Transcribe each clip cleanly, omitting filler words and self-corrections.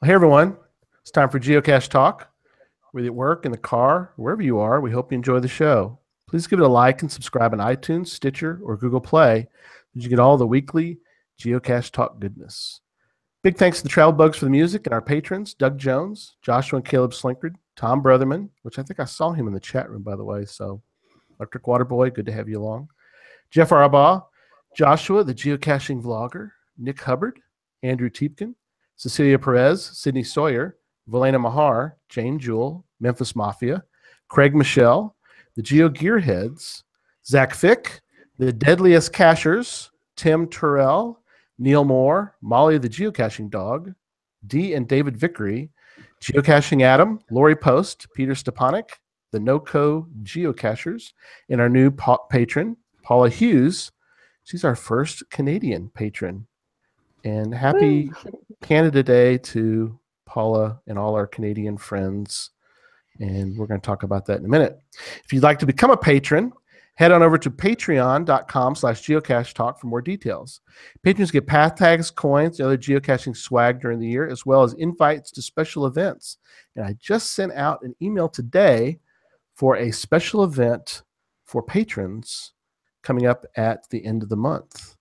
Hey everyone, it's time for Geocache Talk. Whether at work, in the car, wherever you are, we hope you enjoy the show. Please give it a like and subscribe on iTunes, Stitcher, or Google Play so you get all the weekly Geocache Talk goodness. Big thanks to the Travel Bugs for the music and our patrons, Doug Jones, Joshua and Caleb Slinkard, Tom Brotherman, which I think I saw him in the chat room, by the way, so Electric Water Boy, good to have you along. Jeff Arbaugh, Joshua, the geocaching vlogger, Nick Hubbard, Andrew Tiepkin, Cecilia Perez, Sydney Sawyer, Valena Mahar, Jane Jewell, Memphis Mafia, Craig Michelle, the Geo Gearheads, Zach Fick, the Deadliest Cachers, Tim Terrell, Neil Moore, Molly the Geocaching Dog, Dee and David Vickery, Geocaching Adam, Lori Post, Peter Stepanek, the NoCo Geocachers, and our new patron, Paula Hughes. She's our first Canadian patron. And happy Canada Day to Paula and all our Canadian friends. And we're going to talk about that in a minute. If you'd like to become a patron, head on over to patreon.com/geocachetalk for more details. Patrons get path tags, coins, and other geocaching swag during the year, as well as invites to special events. And I just sent out an email today for a special event for patrons coming up at the end of the month.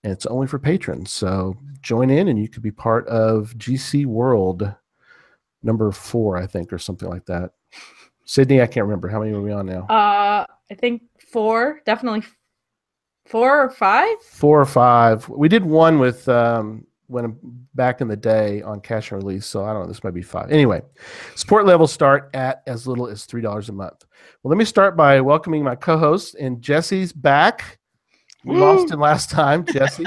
And it's only for patrons. So join in and you could be part of GC World number 4, I think, or something like that. Sydney, I can't remember. How many are we on now? I think 4, definitely 4 or 5. 4 or 5. We did one with when back in the day on Cash and Release. So I don't know. This might be 5. Anyway, support levels start at as little as $3 a month. Well, let me start by welcoming my co-host. And Jesse's back. We lost him last time, Jesse.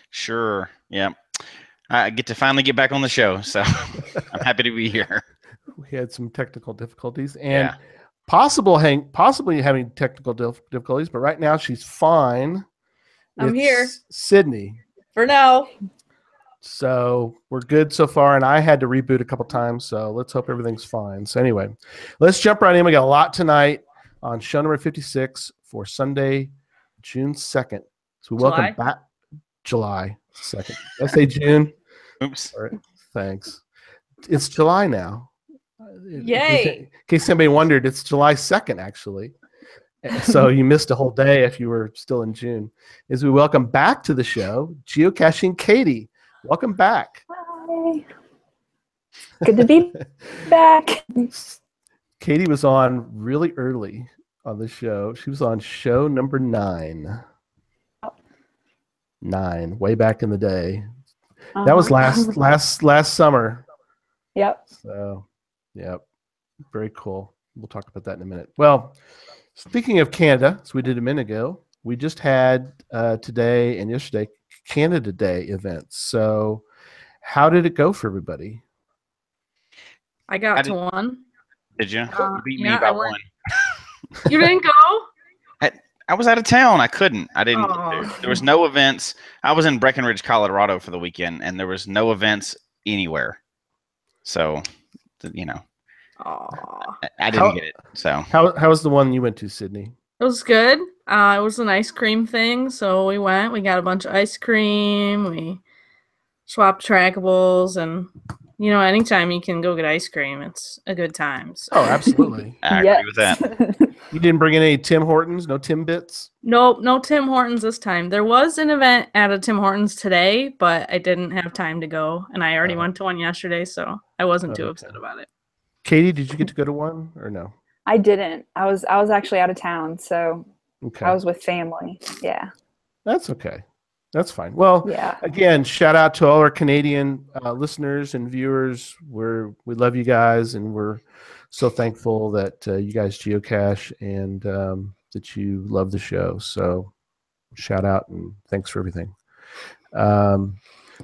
Sure. Yeah. I get to finally get back on the show, so I'm happy to be here. We had some technical difficulties and possibly having technical difficulties, but right now she's fine. I'm here. Sydney. For now. So we're good so far, and I had to reboot a couple times, so let's hope everything's fine. So anyway, let's jump right in. We got a lot tonight on show number 56 for Sunday, June 2nd. So we welcome back July 2nd. Did I say June? Oops. All right. Thanks. It's July now. Yay. In case anybody wondered, it's July 2nd, actually. So you missed a whole day if you were still in June. As we welcome back to the show, Geocaching Kaity. Welcome back. Hi. Good to be back. Kaity was on really early on the show. She was on show number 9. 9, way back in the day. That was last summer. Yep. So, yep. Very cool. We'll talk about that in a minute. Well, speaking of Canada, as we did a minute ago, we just had today and yesterday Canada Day events. So, how did it go for everybody? I got to one. Did you? You beat me by 1. You didn't go? I was out of town. I couldn't. I didn't. There was no events. I was in Breckenridge, Colorado for the weekend, and there was no events anywhere. So, you know, I didn't get it. So how was the one you went to, Sydney? It was good. It was an ice cream thing, so we went. We got a bunch of ice cream. We swapped trackables, and you know, anytime you can go get ice cream, it's a good time. So. Oh, absolutely. I agree with that. You didn't bring in any Tim Hortons? No Timbits? Nope, no Tim Hortons this time. There was an event at a Tim Hortons today, but I didn't have time to go, and I already went to one yesterday, so I wasn't too upset about it. Katie, did you get to go to one or no? I didn't. I was actually out of town, so okay. I was with family. Yeah. That's okay. That's fine. Well, yeah. Again, shout out to all our Canadian listeners and viewers. We love you guys, and we're so thankful that you guys geocache and that you love the show. So shout out and thanks for everything.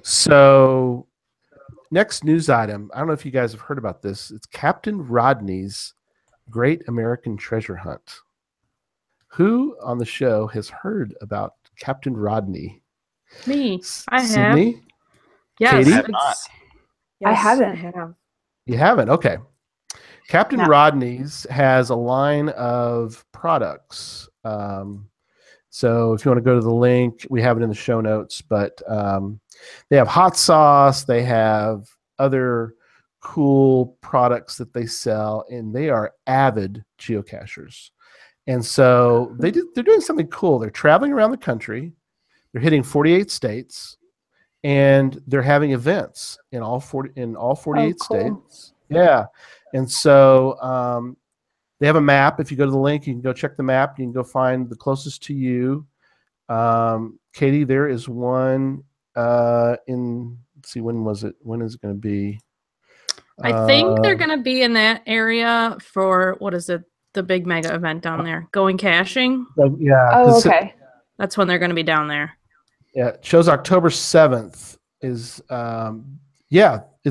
So next news item. I don't know if you guys have heard about this. It's Captain Rodney's Great American Treasure Hunt. Who on the show has heard about Captain Rodney? Me. I have. Sydney? Yes. Katie? I have not. I haven't. I have. You haven't? Okay. Captain Rodney's has a line of products. So if you want to go to the link, we have it in the show notes, but they have hot sauce. They have other cool products that they sell, and they are avid geocachers. And so they're doing something cool. They're traveling around the country. They're hitting 48 states, and they're having events in all 48 states. Yeah. And so they have a map. If you go to the link, you can go check the map. You can go find the closest to you. Katie, there is one let's see, when was it? When is it going to be? I think they're going to be in that area for, what is it? The big mega event down there. Going Caching. Yeah. Oh, okay. That's when they're going to be down there. Yeah. It shows October 7th is, it's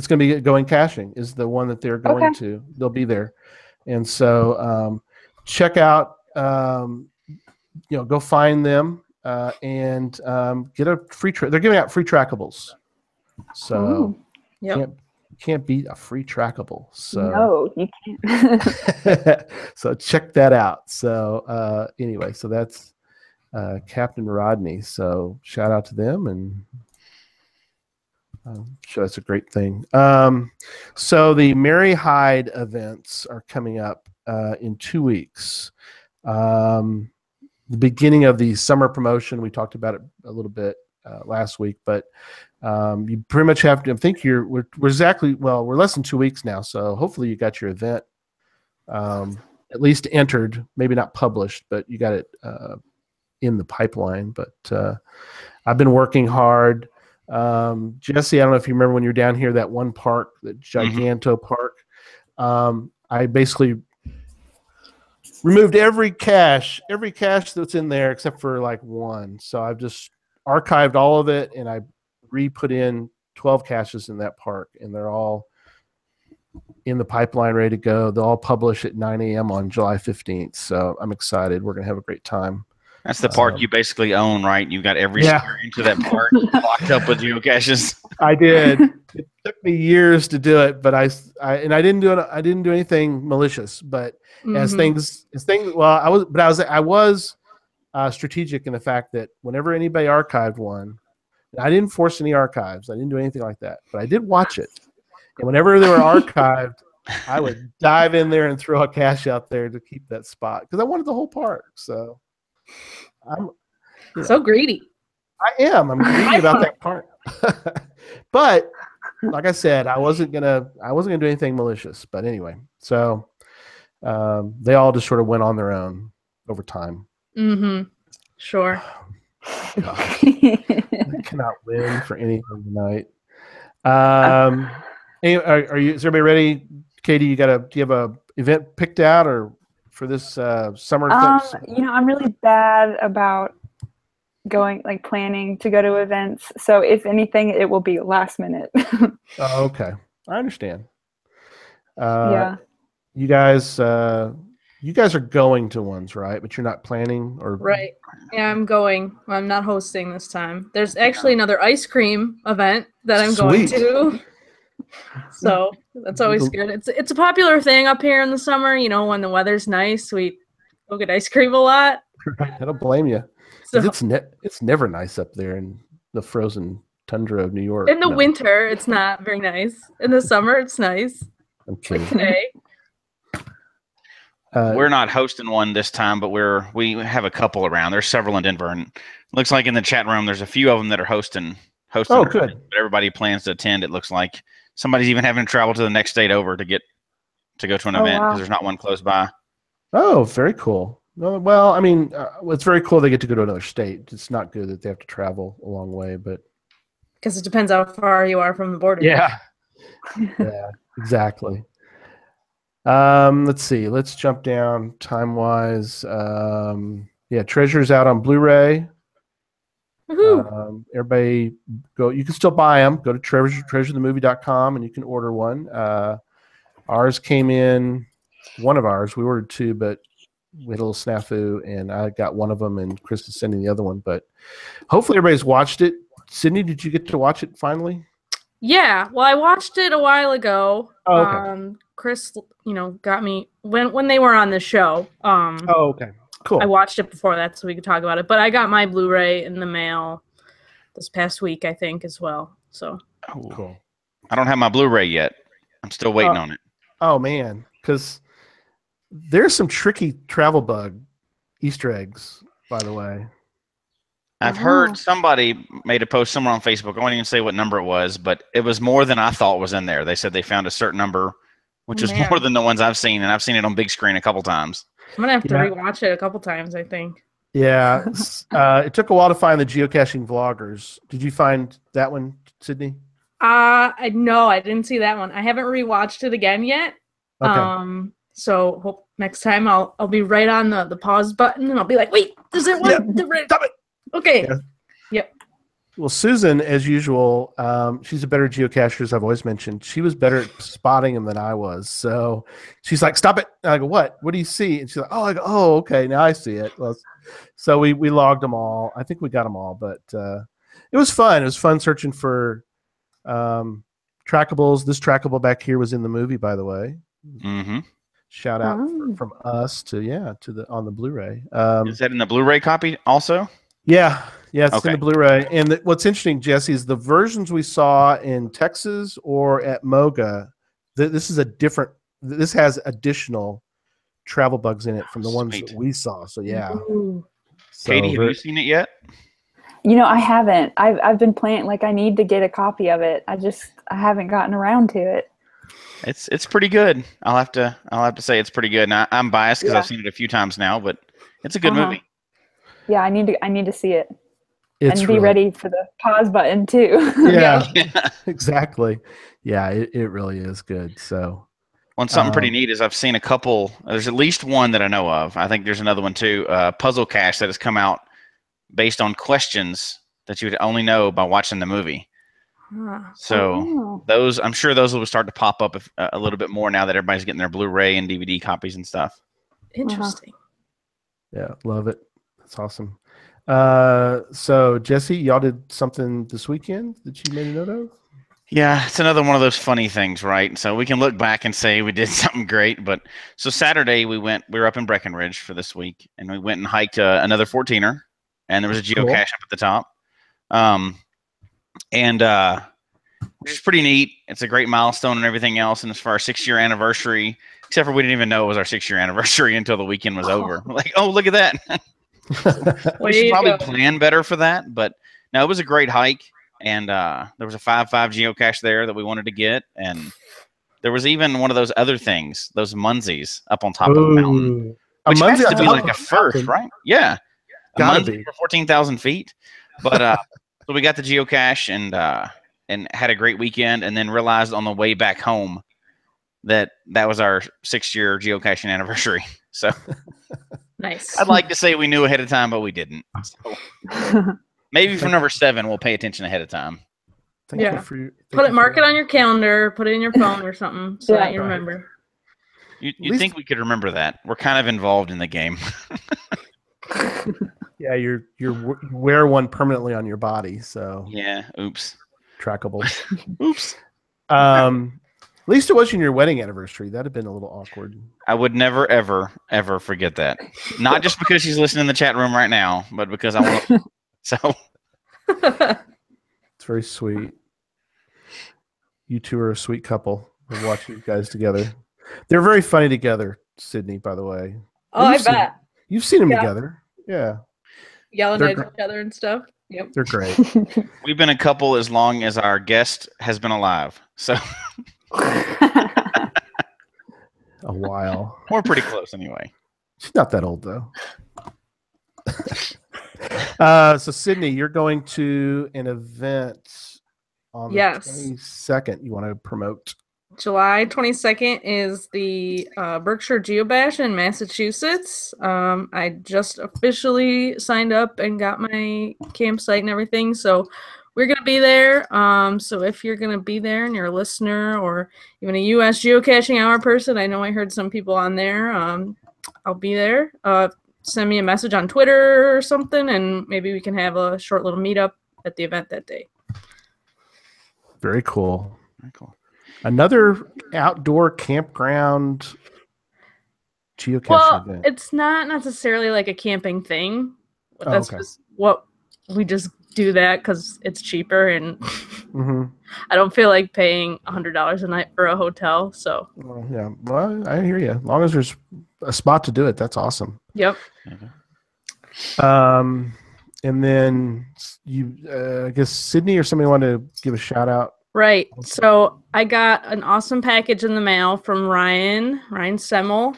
going to be Going Caching is the one that they're going to. They'll be there. And so check out, go find them and get a free they're giving out free trackables. So can't beat a free trackable. So no, you can't. So check that out. So anyway, so that's Captain Rodney. So shout out to them, and I'm sure that's a great thing. So the Mary Hyde events are coming up in 2 weeks. The beginning of the summer promotion, we talked about it a little bit last week, but you pretty much have to. I think we're less than 2 weeks now, so hopefully you got your event at least entered, maybe not published, but you got it in the pipeline. But I've been working hard. Jesse, I don't know if you remember when you were down here, that one park, that Giganto Park. I basically removed every cache that's in there except for like one. So I've just archived all of it, and I re-put in 12 caches in that park, and they're all in the pipeline, ready to go. They'll all publish at 9 a.m. on July 15th. So I'm excited. We're going to have a great time. That's the park you basically own, right? You've got every square inch of that park locked up with geocaches. I did. It took me years to do it, but I didn't do it. I didn't do anything malicious. But as things, I was strategic in the fact that whenever anybody archived one, I didn't force any archives. I didn't do anything like that, but I did watch it. And whenever they were archived, I would dive in there and throw a cache out there to keep that spot because I wanted the whole park. So I'm so greedy. I am. I'm greedy about that part. But like I said, I wasn't gonna do anything malicious. But anyway, so they all just sort of went on their own over time. Sure. I cannot win for anything tonight. Is everybody ready? Katie, do you have a event picked out or for this summer? I'm really bad about planning to go to events. So if anything, it will be last minute. Oh, okay. I understand. Yeah. You guys are going to ones, right? But you're not planning or right. Yeah, I'm going. I'm not hosting this time. There's actually another ice cream event that I'm going to. So that's always good. It's a popular thing up here in the summer. When the weather's nice, we go get ice cream a lot. I don't blame you. So, it's never nice up there in the frozen tundra of New York. In the winter, it's not very nice. In the summer, it's nice. I'm kidding. Like today. We're not hosting one this time, but we have a couple around. There's several in Denver, and it looks like in the chat room there's a few of them that are hosting. Oh, good. But everybody plans to attend. It looks like somebody's even having to travel to the next state over to go to an event because there's not one close by. Oh, very cool. Well, I mean, it's very cool they get to go to another state. It's not good that they have to travel a long way, but because it depends how far you are from the border. Yeah. Yeah, exactly. Let's see. Let's jump down time-wise. Treasure's out on Blu-ray. Everybody go. You can still buy them. Go to treasurethemovie.com and you can order one. Ours came in. One of ours. We ordered two, but we had a little snafu, and I got one of them, and Chris is sending the other one. But hopefully, everybody's watched it. Sydney, did you get to watch it finally? Yeah. Well, I watched it a while ago. Oh, okay. Chris, got me when they were on the show. Oh, okay. Cool. I watched it before that so we could talk about it. But I got my Blu-ray in the mail this past week, I think, as well. So cool. I don't have my Blu-ray yet. I'm still waiting on it. Oh man, because there's some tricky travel bug Easter eggs, by the way. I've heard somebody made a post somewhere on Facebook. I won't even say what number it was, but it was more than I thought was in there. They said they found a certain number, which is more than the ones I've seen, and I've seen it on big screen a couple times. I'm gonna have to rewatch it a couple times, I think. Yeah, it took a while to find the geocaching vloggers. Did you find that one, Sydney? No, I didn't see that one. I haven't rewatched it again yet. Okay. So hope next time I'll be right on the pause button and I'll be like, wait, is there one? Yeah. Stop it. Okay. Yeah. Yep. Well, Susan, as usual, she's a better geocacher, as I've always mentioned. She was better at spotting them than I was. So she's like, stop it. And I go, what? What do you see? And she's like, oh, I go, oh, okay. Now I see it. Well, so we logged them all. I think we got them all, but it was fun. It was fun searching for trackables. This trackable back here was in the movie, by the way. Mm-hmm. Shout out from us to the on the Blu-ray. Is that in the Blu-ray copy also? Yeah, it's in the Blu-ray. And what's interesting, Jesse, is the versions we saw in Texas or at Moga. This has additional travel bugs in it from the ones that we saw. So yeah. Ooh. Katie, have you seen it yet? I haven't. I've been planning. Like, I need to get a copy of it. I haven't gotten around to it. It's pretty good. I'll have to say it's pretty good. And I'm biased because I've seen it a few times now, but it's a good movie. Yeah, I need to see it. And be ready for the pause button too. Yeah, exactly. Yeah, it really is good. So, something pretty neat is I've seen a couple. There's at least one that I know of. I think there's another one too. Puzzle cache that has come out based on questions that you would only know by watching the movie. So those, I'm sure those will start to pop up a little bit more now that everybody's getting their Blu-ray and DVD copies and stuff. Interesting. Yeah, love it. That's awesome. So Jesse, y'all did something this weekend that you made a note of? Yeah, it's another one of those funny things, right? So we can look back and say we did something great, but so Saturday we were up in Breckenridge for this week, and we went and hiked another 14er, and there was a geocache up at the top, which is pretty neat. It's a great milestone and everything else, and it's for our 6-year anniversary. Except for we didn't even know it was our 6-year anniversary until the weekend was over. We're like, oh, look at that. We should probably plan better for that, but no, it was a great hike, and there was a 5.5 geocache there that we wanted to get, and there was even one of those other things, those Munsies up on top of the mountain, which has to be like a first, right? Yeah, gotta be for 14,000 feet. But so we got the geocache and had a great weekend, and then realized on the way back home that was our 6-year geocaching anniversary. So. Nice. I'd like to say we knew ahead of time, but we didn't. So maybe for number 7, we'll pay attention ahead of time. Mark it on your calendar, put it in your phone or something so that you remember. You'd think we could remember that. We're kind of involved in the game. Yeah, you wear one permanently on your body, so yeah. Oops. Trackable. Oops. At least it wasn't your wedding anniversary. That'd have been a little awkward. I would never, ever, ever forget that. Not just because she's listening in the chat room right now, but because I want to. So. It's very sweet. You two are a sweet couple. I watch you guys together. They're very funny together, Sydney, by the way. Oh, I bet. You've seen them together. Yeah. Yelling at each other and stuff. Yep. They're great. We've been a couple as long as our guest has been alive. So. A while. We're pretty close anyway. She's not that old though. So Sydney, you're going to an event on the 22nd. You want to promote? July 22nd is the Berkshire Geobash in Massachusetts. I just officially signed up and got my campsite and everything, so we're going to be there. So if you're going to be there and you're a listener or even a US Geocaching Hour person, I know I heard some people on there. I'll be there. Send me a message on Twitter or something, and maybe we can have a short little meetup at the event that day. Very cool. Very cool. Another outdoor campground geocaching event. It's not necessarily like a camping thing. That's just what we just do that because it's cheaper and Mm-hmm. I don't feel like paying $100 a night for a hotel. So Well, yeah. Well, I hear you. As long as there's a spot to do it, that's awesome. yep. And then I guess Sydney or somebody want to give a shout out. Right. So I got an awesome package in the mail from Ryan Semmel.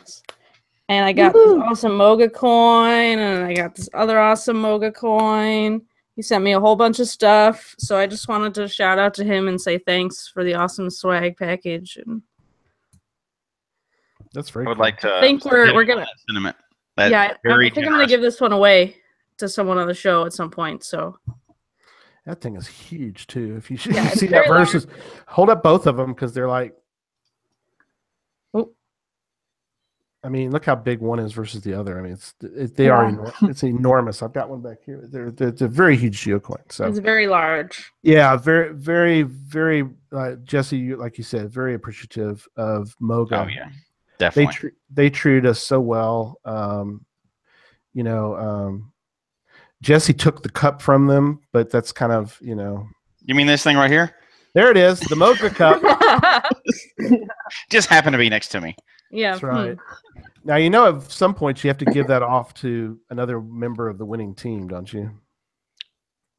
And I got this awesome Moga coin, and I got this other awesome Moga coin. He sent me a whole bunch of stuff. So I just wanted to shout out to him and say thanks for the awesome swag package. And That's very I would cool. like to. I think we're gonna. Sentiment. Yeah, I think I'm gonna give this one away to someone on the show at some point. So That thing is huge too. If you Yeah, see it's that very versus, hold up both of them because they're like. Oh. I mean, look how big one is versus the other. I mean, it's enormous. I've got one back here. It's a very huge geocoin. So it's very large. yeah, very, very, very. Jesse, like you said, very appreciative of Moga. Oh yeah, definitely. They treated us so well. Jesse took the cup from them, but that's kind of You mean this thing right here? There it is, the Moga cup. Just happened to be next to me. Yeah, That's right. Now at some point you have to give that off to another member of the winning team, don't you?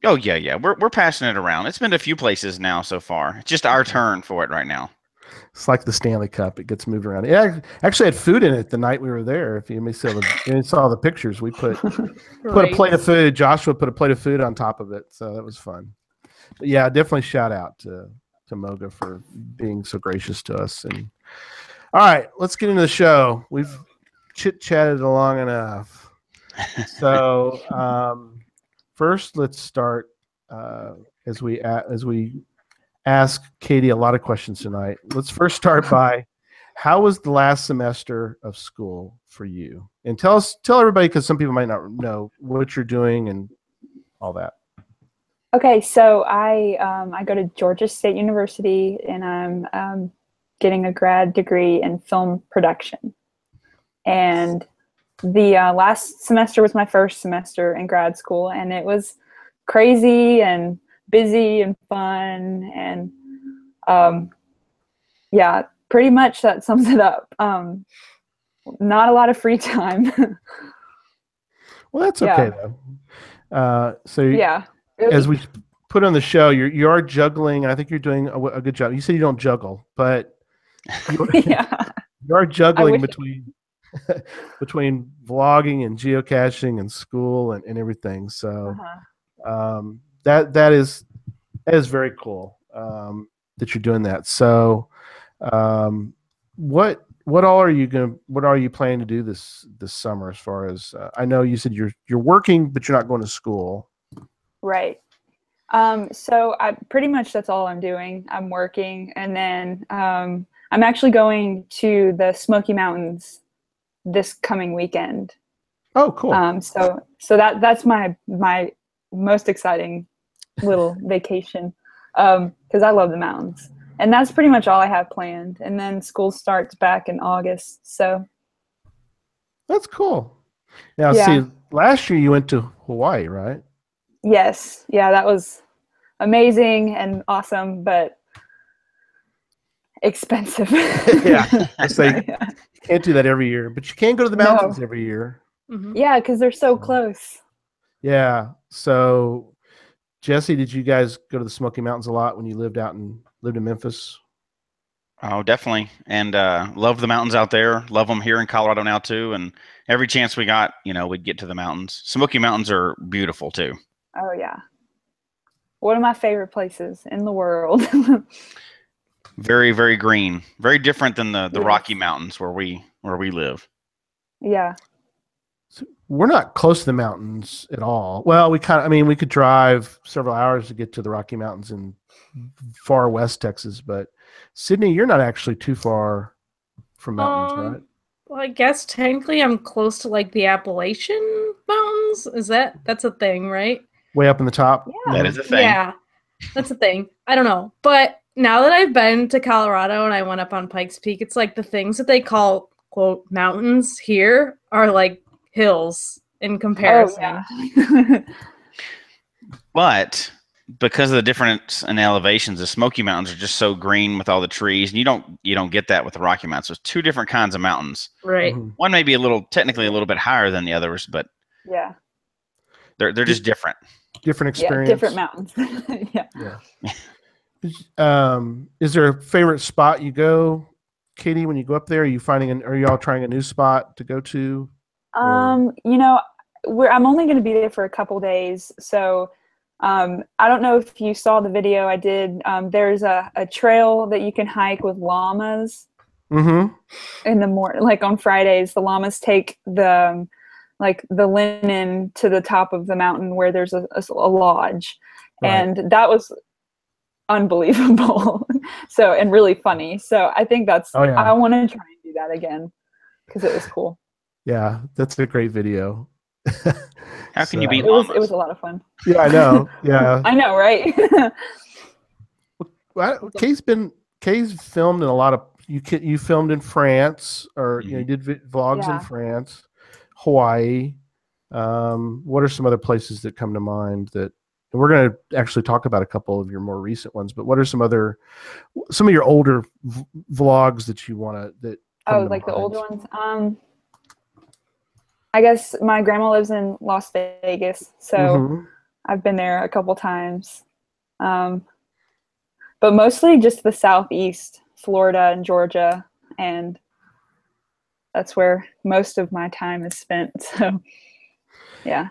Oh yeah. We're passing it around. It's been to a few places now so far. It's just our turn for it right now. It's like the Stanley Cup; it gets moved around. It actually had food in it the night we were there. If you saw the pictures, we put a plate of food. Joshua put a plate of food on top of it, so that was fun. But yeah, definitely shout out to Moga for being so gracious to us. And all right, let's get into the show. We've chit-chatted long enough. So first, let's start as we ask Kaity a lot of questions tonight. Let's first start by, how was the last semester of school for you? And tell everybody, because some people might not know what you're doing and all that. Okay, so I go to Georgia State University, and I'm getting a grad degree in film production. And the last semester was my first semester in grad school, and it was crazy and busy and fun, and yeah, pretty much that sums it up. Not a lot of free time. Well, that's okay though. So yeah, as we put on the show, you are juggling, and I think you're doing a good job. You said you don't juggle, but you are juggling between vlogging and geocaching and school and everything. So that is very cool that you're doing that. So what all are you planning to do this summer? As far as I know, you said you're working, but you're not going to school. Right. So pretty much that's all I'm doing. I'm working, and then I'm actually going to the Smoky Mountains this coming weekend. Oh, cool. So that's my most exciting little vacation, because I love the mountains, and that's pretty much all I have planned. And then school starts back in August, so that's cool. Now, see, last year you went to Hawaii, right? Yes. Yeah, that was amazing and awesome, but expensive. Yeah. It's like, you can't do that every year, but you can go to the mountains every year. Mm-hmm. Yeah, because they're so close. Yeah. So, Jesse, did you guys go to the Smoky Mountains a lot when you lived in Memphis? Oh, definitely. And love the mountains out there. Love them here in Colorado now too. And every chance we got, we'd get to the mountains. Smoky Mountains are beautiful too. Oh yeah. One of my favorite places in the world. Very, very green. Very different than the Rocky Mountains where we live. Yeah. So we're not close to the mountains at all. Well, we could drive several hours to get to the Rocky Mountains in far west Texas, but Sydney, you're not actually too far from mountains, right? Well, I guess technically I'm close to like the Appalachian Mountains. That's a thing, right? Way up in the top. Yeah. That is a thing. Yeah, that's a thing. I don't know. But now that I've been to Colorado and I went up on Pikes Peak, it's like the things that they call, quote, mountains here are like hills in comparison. Oh, yeah. But because of the difference in elevations, the Smoky Mountains are just so green with all the trees, and you don't get that with the Rocky Mountains. So it's two different kinds of mountains. Right. One may be technically a little bit higher than the others, but Yeah. they're just different. Different experience. Yeah, different mountains. Yeah. Is there a favorite spot you go, Katie, when you go up there? Are you are you all trying a new spot to go to? You know, I'm only going to be there for a couple days, so I don't know if you saw the video I did. There's a trail that you can hike with llamas. Mm-hmm. In the morning, like on Fridays, the llamas take the linen to the top of the mountain where there's a lodge, Right. and that was unbelievable. So, and really funny. So I think that's, Oh, yeah. I want to try and do that again because it was cool. Yeah, that's a great video. How can you beat It llamas? was a lot of fun. Yeah, I know. Yeah. I know, right? Well, Kay's filmed in a lot of you filmed in France, or you did vlogs in Yeah. France, Hawaii. What are some other places that come to mind that and we're going to actually talk about a couple of your more recent ones, but what are some of your older vlogs that you want to Oh, like the older ones. I guess my grandma lives in Las Vegas, so I've been there a couple times. But mostly just the Southeast, Florida and Georgia, and that's where most of my time is spent. So, yeah.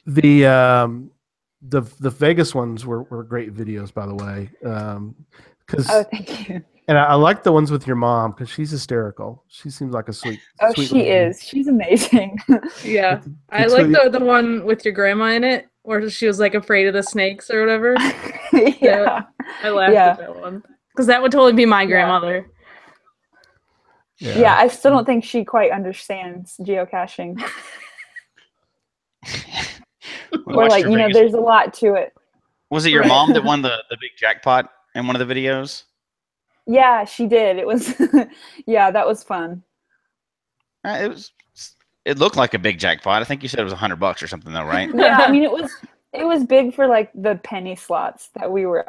The Vegas ones were great videos, by the way. Oh, thank you. And I like the ones with your mom because she's hysterical. She seems like a sweet. Oh, sweet she lady. is. She's amazing. Yeah, I like the one with your grandma in it, where she was like afraid of the snakes or whatever. Yeah, I laughed at that one because that would totally be my grandmother. Yeah, I still don't think she quite understands geocaching. Or like, you know, there's a lot to it. Was it your mom that won the big jackpot in one of the videos? Yeah, she did. It was, yeah, that was fun. It looked like a big jackpot. I think you said it was $100 or something, though, right? Yeah, I mean, it was big for like the penny slots that we were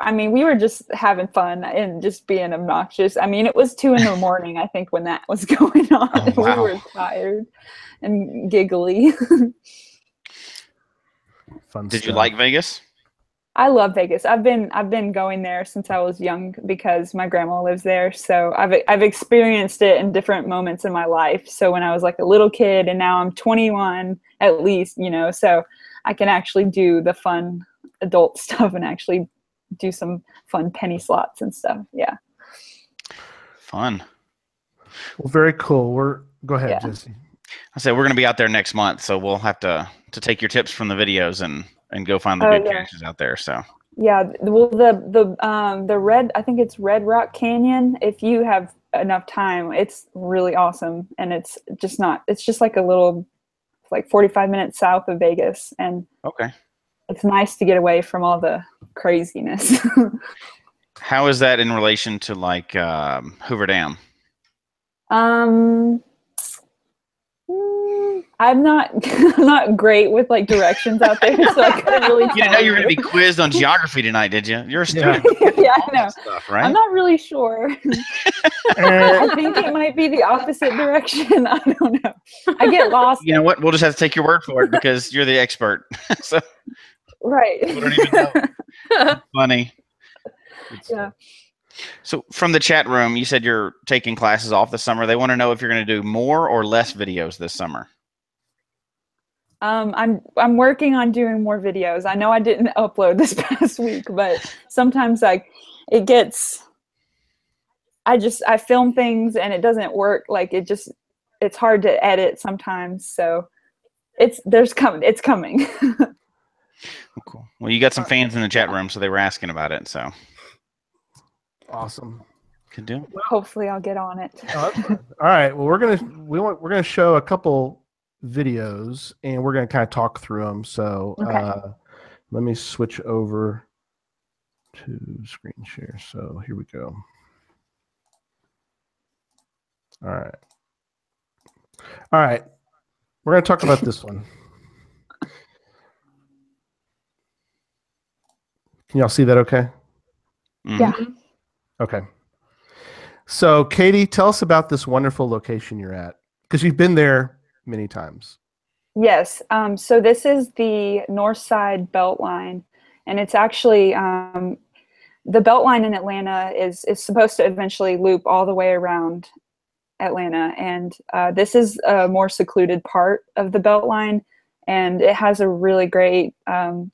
just having fun and just being obnoxious. I mean, it was 2 a.m, I think, when that was going on. Oh, wow. We were tired and giggly. Fun Did stuff. you like Vegas? I love Vegas. I've been going there since I was young because my grandma lives there. So I've experienced it in different moments in my life. So when I was like a little kid, and now I'm 21 at least, you know, so I can actually do the fun adult stuff and actually do some fun penny slots and stuff. Yeah. Fun. Well, very cool. Go ahead, Jesse. I said we're going to be out there next month, so we'll have to take your tips from the videos and go find the good caches out there. So yeah, well, the red, I think it's Red Rock Canyon. If you have enough time, it's really awesome, and it's just like a little, like 45 minutes south of Vegas, and it's nice to get away from all the craziness. How is that in relation to like Hoover Dam? I'm not great with like directions out there, so I couldn't really. You didn't know you were going to be quizzed on geography tonight, did you? You're a student. Yeah, I know. Stuff, right? I'm not really sure. I think it might be the opposite direction. I don't know. I get lost. You know what? We'll just have to take your word for it because you're the expert. So right. we don't even know. Funny. Yeah. So from the chat room, you said you're taking classes off this summer. They want to know if you're going to do more or less videos this summer. I'm working on doing more videos. I know I didn't upload this past week, but sometimes I film things and it doesn't work. Like it's hard to edit sometimes. So it's coming. Cool. Well, you got some fans in the chat room, so they were asking about it. So awesome. Could do. Hopefully I'll get on it. All right. Well, we're gonna show a couple videos and we're gonna kind of talk through them. So let me switch over to screen share. So here we go. All right. We're gonna talk about this one. Can y'all see that okay? Mhm. Yeah. Okay. So, Katie, tell us about this wonderful location you're at, because you've been there many times. Yes. So this is the North Side Beltline, and it's actually the Beltline in Atlanta is supposed to eventually loop all the way around Atlanta, and this is a more secluded part of the Beltline, and it has a really great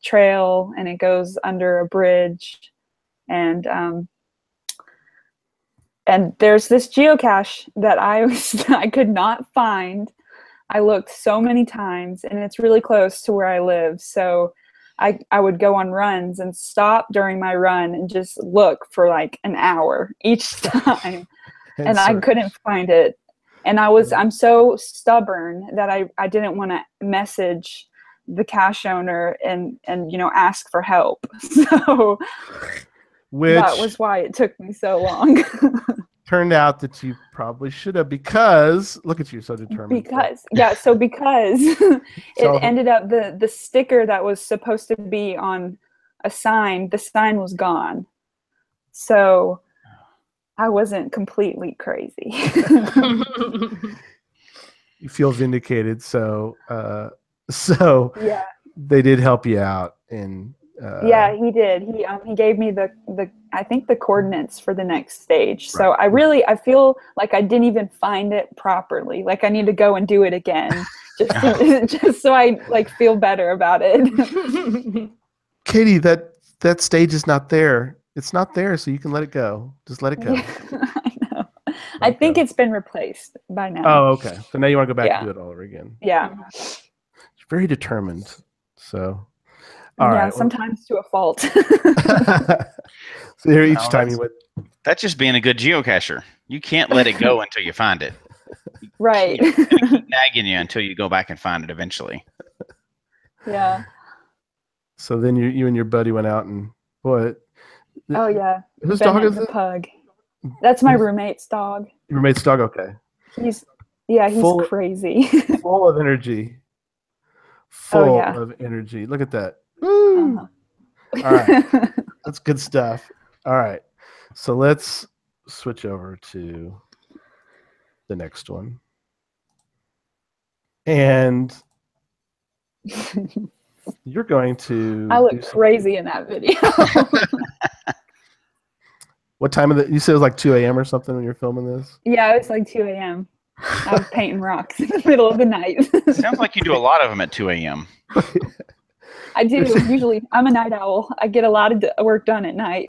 trail, and it goes under a bridge, and there's this geocache that I could not find. I looked so many times, and it's really close to where I live. So I would go on runs and stop during my run and just look for like an hour each time. And I couldn't find it. And I'm so stubborn that I didn't want to message the cache owner and ask for help. So that was why it took me so long. Turned out that you probably should have, because look at you, so determined. Because it ended up the sticker that was supposed to be on a sign, the sign was gone. So I wasn't completely crazy. You feel vindicated, so yeah. They did help you out, and yeah, he did. He gave me the I think the coordinates for the next stage. So Right. I feel like I didn't even find it properly. Like I need to go and do it again, just so I like feel better about it. Katie, that stage is not there. It's not there, so you can let it go. Just let it go. Yeah, I know. I think it's been replaced by now. Oh, okay. So now you want to go back and do it all over again. Yeah. You're very determined. So, all right. Sometimes to a fault. So here each time you would. That's just being a good geocacher. You can't let it go until you find it. Right. It's gonna keep nagging you until you go back and find it eventually. Yeah. So then you and your buddy went out and what? Oh yeah. Whose dog is it? Pug. That's my roommate's dog. Your roommate's dog, okay. He's crazy. Full of energy. Full of energy. Look at that. All right. That's good stuff. All right. So let's switch over to the next one. And you're going to... I look crazy in that video. What time of you said it was like 2 a.m. or something when you're filming this? Yeah, it was like 2 a.m. I was painting rocks in the middle of the night. Sounds like you do a lot of them at 2 a.m. I do. Usually, I'm a night owl. I get a lot of work done at night.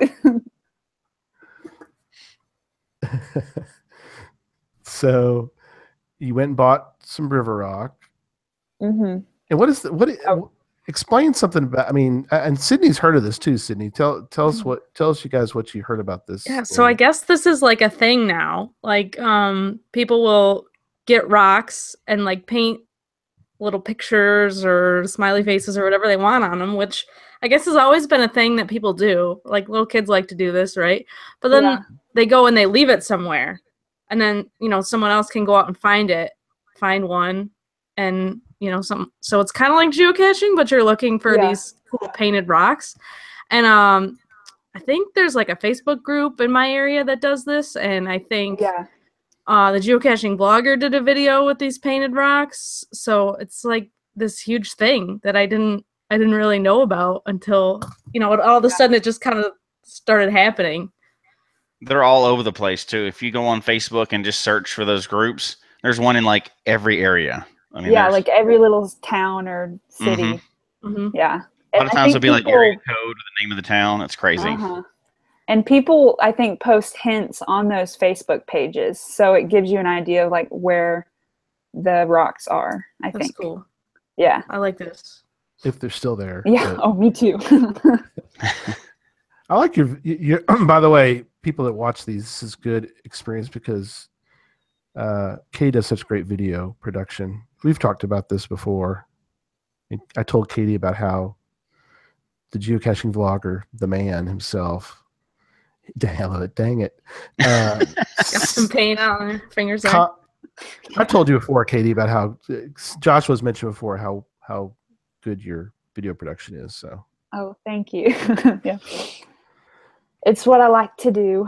So you went and bought some river rock. Mm-hmm. And what is explain something about, I mean, and Sydney's heard of this too. Sydney, tell us you guys what you heard about this. Yeah, so I guess this is like a thing now. Like people will get rocks and like paint little pictures or smiley faces or whatever they want on them, which I guess has always been a thing that people do. Like little kids like to do this, right? But then they go and they leave it somewhere. And then, someone else can go out and find one, and so it's kind of like geocaching, but you're looking for these cool painted rocks. And I think there's like a Facebook group in my area that does this, and I think the geocaching blogger did a video with these painted rocks. So it's like this huge thing that I didn't really know about until all of a sudden it just kind of started happening. They're all over the place too. If you go on Facebook and just search for those groups, there's one in like every area. I mean, like every little town or city. Mm-hmm. Mm-hmm. Yeah. A lot of times it'll be like area code or the name of the town. It's crazy. And people, I think, post hints on those Facebook pages, so it gives you an idea of like where the rocks are. I think. That's cool. Yeah. I like this. If they're still there. Yeah. But... Oh, me too. I like your by the way, people that watch these, this is good experience because Kay does such great video production. We've talked about this before. I told Katie about how the geocaching vlogger, the man himself, dang it. Got some paint on her fingers there. I told you before, Katie, about how Joshua's mentioned before how good your video production is. So Oh, thank you. Yeah. It's what I like to do.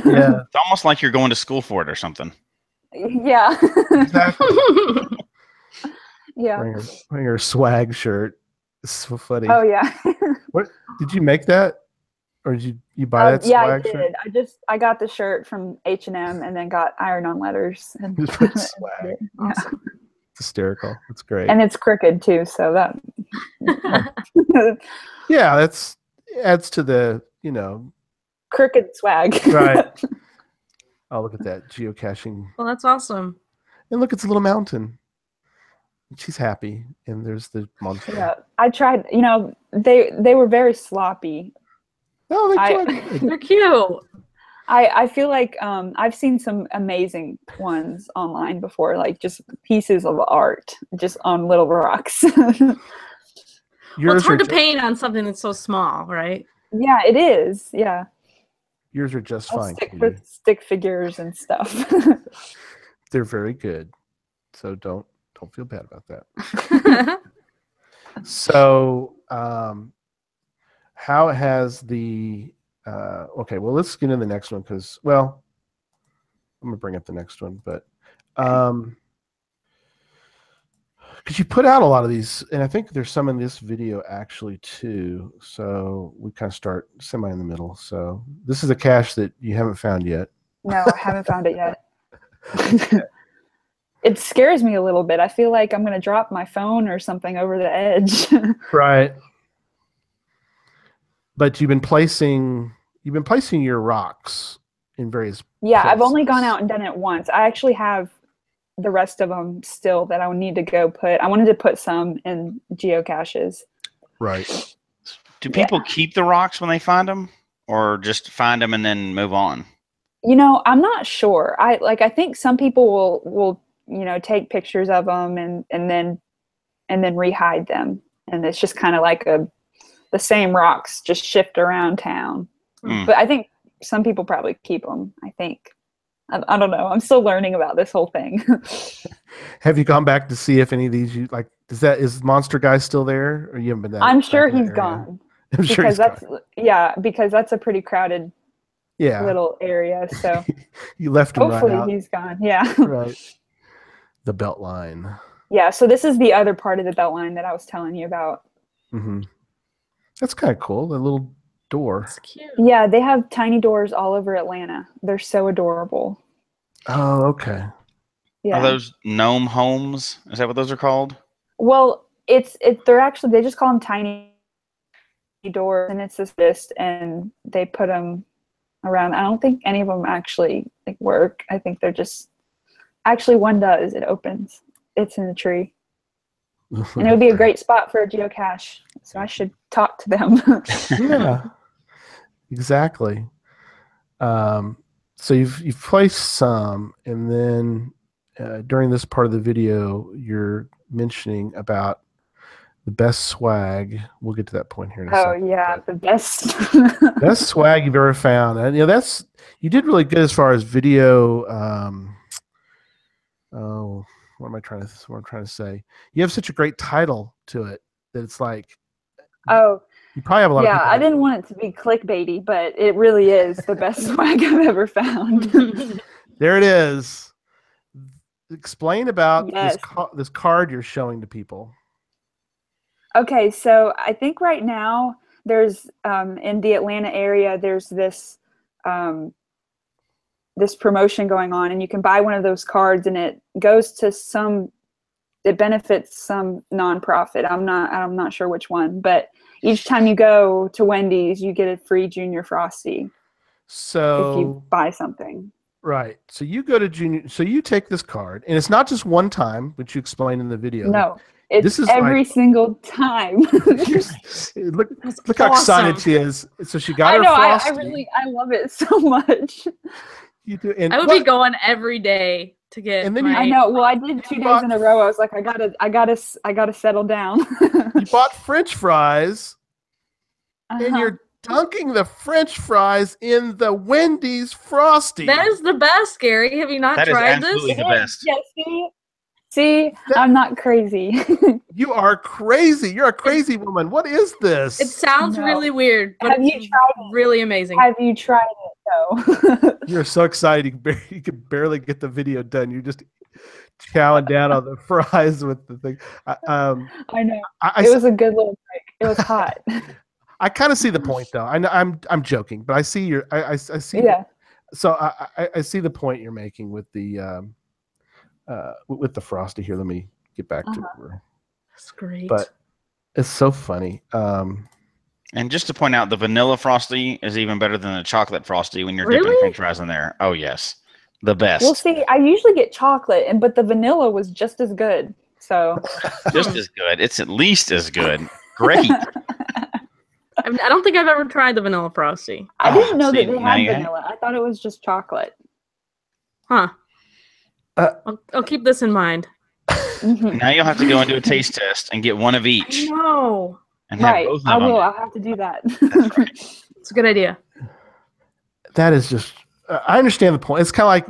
Yeah, It's almost like you're going to school for it or something. Yeah. exactly. Yeah. Wearing her swag shirt. It's so funny. Oh yeah. What did you make that, or did you buy that Yeah, I swag did. shirt? I got the shirt from H&M and then got iron-on letters and Just put swag. yeah. It's hysterical. It's great. And it's crooked too, so that Yeah, that's adds to the crooked swag. right. Oh, look at that geocaching. Well, that's awesome. And look, it's a little mountain. She's happy, and there's the monster. Yeah, I tried. They were very sloppy. Oh, They're cute. I feel like I've seen some amazing ones online before, like just pieces of art just on little rocks. Well, it's hard to paint on something that's so small, right? Yeah, it is. Yeah. Yours are just I'll fine. stick figures and stuff. They're very good, so don't feel bad about that. So, how has the okay? Well, let's get into the next one because, well, I'm gonna bring up the next one, but because you put out a lot of these, and I think there's some in this video actually too. So we kind of start semi in the middle. So this is a cache that you haven't found yet. No, I haven't found it yet. It scares me a little bit. I feel like I'm going to drop my phone or something over the edge. Right. But you've been placing your rocks in various Yeah, places. I've only gone out and done it once. I actually have the rest of them still that I would need to go put. I wanted to put some in geocaches. Right. Do people keep the rocks when they find them, or just find them and then move on? I'm not sure. I think some people will take pictures of them and then rehide them, and it's just kind of like the same rocks just shift around town. But I think some people probably keep them. I think. I don't know. I'm still learning about this whole thing. Have you gone back to see if any of these you like? Is Monster Guy still there, or you haven't been? I'm sure he's gone. I'm sure he's gone. Because that's a pretty crowded little area. So you left him hopefully right out. He's gone. Yeah. Right. The belt line. Yeah. So this is the other part of the belt line that I was telling you about. Mm-hmm. That's kind of cool. The little door. It's cute. Yeah, they have tiny doors all over Atlanta. They're so adorable. Oh, okay. Yeah. Are those gnome homes? Is that what those are called? Well, they just call them tiny doors, and it's this list, and they put them around. I don't think any of them actually work. I think they're just one does. It opens. It's in the tree. And it would be a great spot for a geocache. So I should talk to them. Yeah. Exactly. So you've placed some, and then during this part of the video, you're mentioning about the best swag. We'll get to that point here in a second. Oh yeah, the best. Best swag you've ever found, and you did really good as far as video. What am I trying to say? You have such a great title to it that it's like. Oh. You probably have a lot of people. I didn't want it to be clickbaity, but it really is the best swag I've ever found. There it is. Explain about this card you're showing to people. Okay, so I think right now there's in the Atlanta area there's this this promotion going on, and you can buy one of those cards, and it goes to it benefits some nonprofit. I'm not sure which one, but each time you go to Wendy's, you get a free Junior Frosty. So if you buy something. Right. So you go to Junior. So you take this card, and it's not just one time, which you explained in the video. No, it's every single time. look how excited she is. So she got her Frosty. I love it so much. You do. And I would be going every day to get. And then I know. Well, I did 2 days in a row. I was like, I gotta settle down. You bought French fries, and you're dunking the French fries in the Wendy's Frosty. That is the best, Gary. Have you not tried this? That is absolutely the best. Yes, see? See, I'm not crazy. You are crazy. You're a crazy woman. What is this? It sounds No. really weird, but Have you it's tried it? really amazing. Have you tried it? No. You're so excited. You can barely get the video done. You're just chowing down on the fries with the thing. I know. It was a good little break. It was hot. I kind of see the point, though. I'm joking, but I see your. I see. Yeah. So I see the point you're making with the Frosty here. Let me get back to her. That's great. But it's so funny. And just to point out, the vanilla Frosty is even better than the chocolate Frosty when you're dipping French fries in there. Oh yes, the best. Well, see, I usually get chocolate, but the vanilla was just as good. So just as good. It's at least as good. Great. I don't think I've ever tried the vanilla Frosty. I didn't know that they had vanilla. I thought it was just chocolate. Huh. I'll keep this in mind. Now you'll have to go and do a taste test and get one of each. No. And have both of them. I will. I'll have to do that. That's right. It's a good idea. That is just. I understand the point. It's kind of like,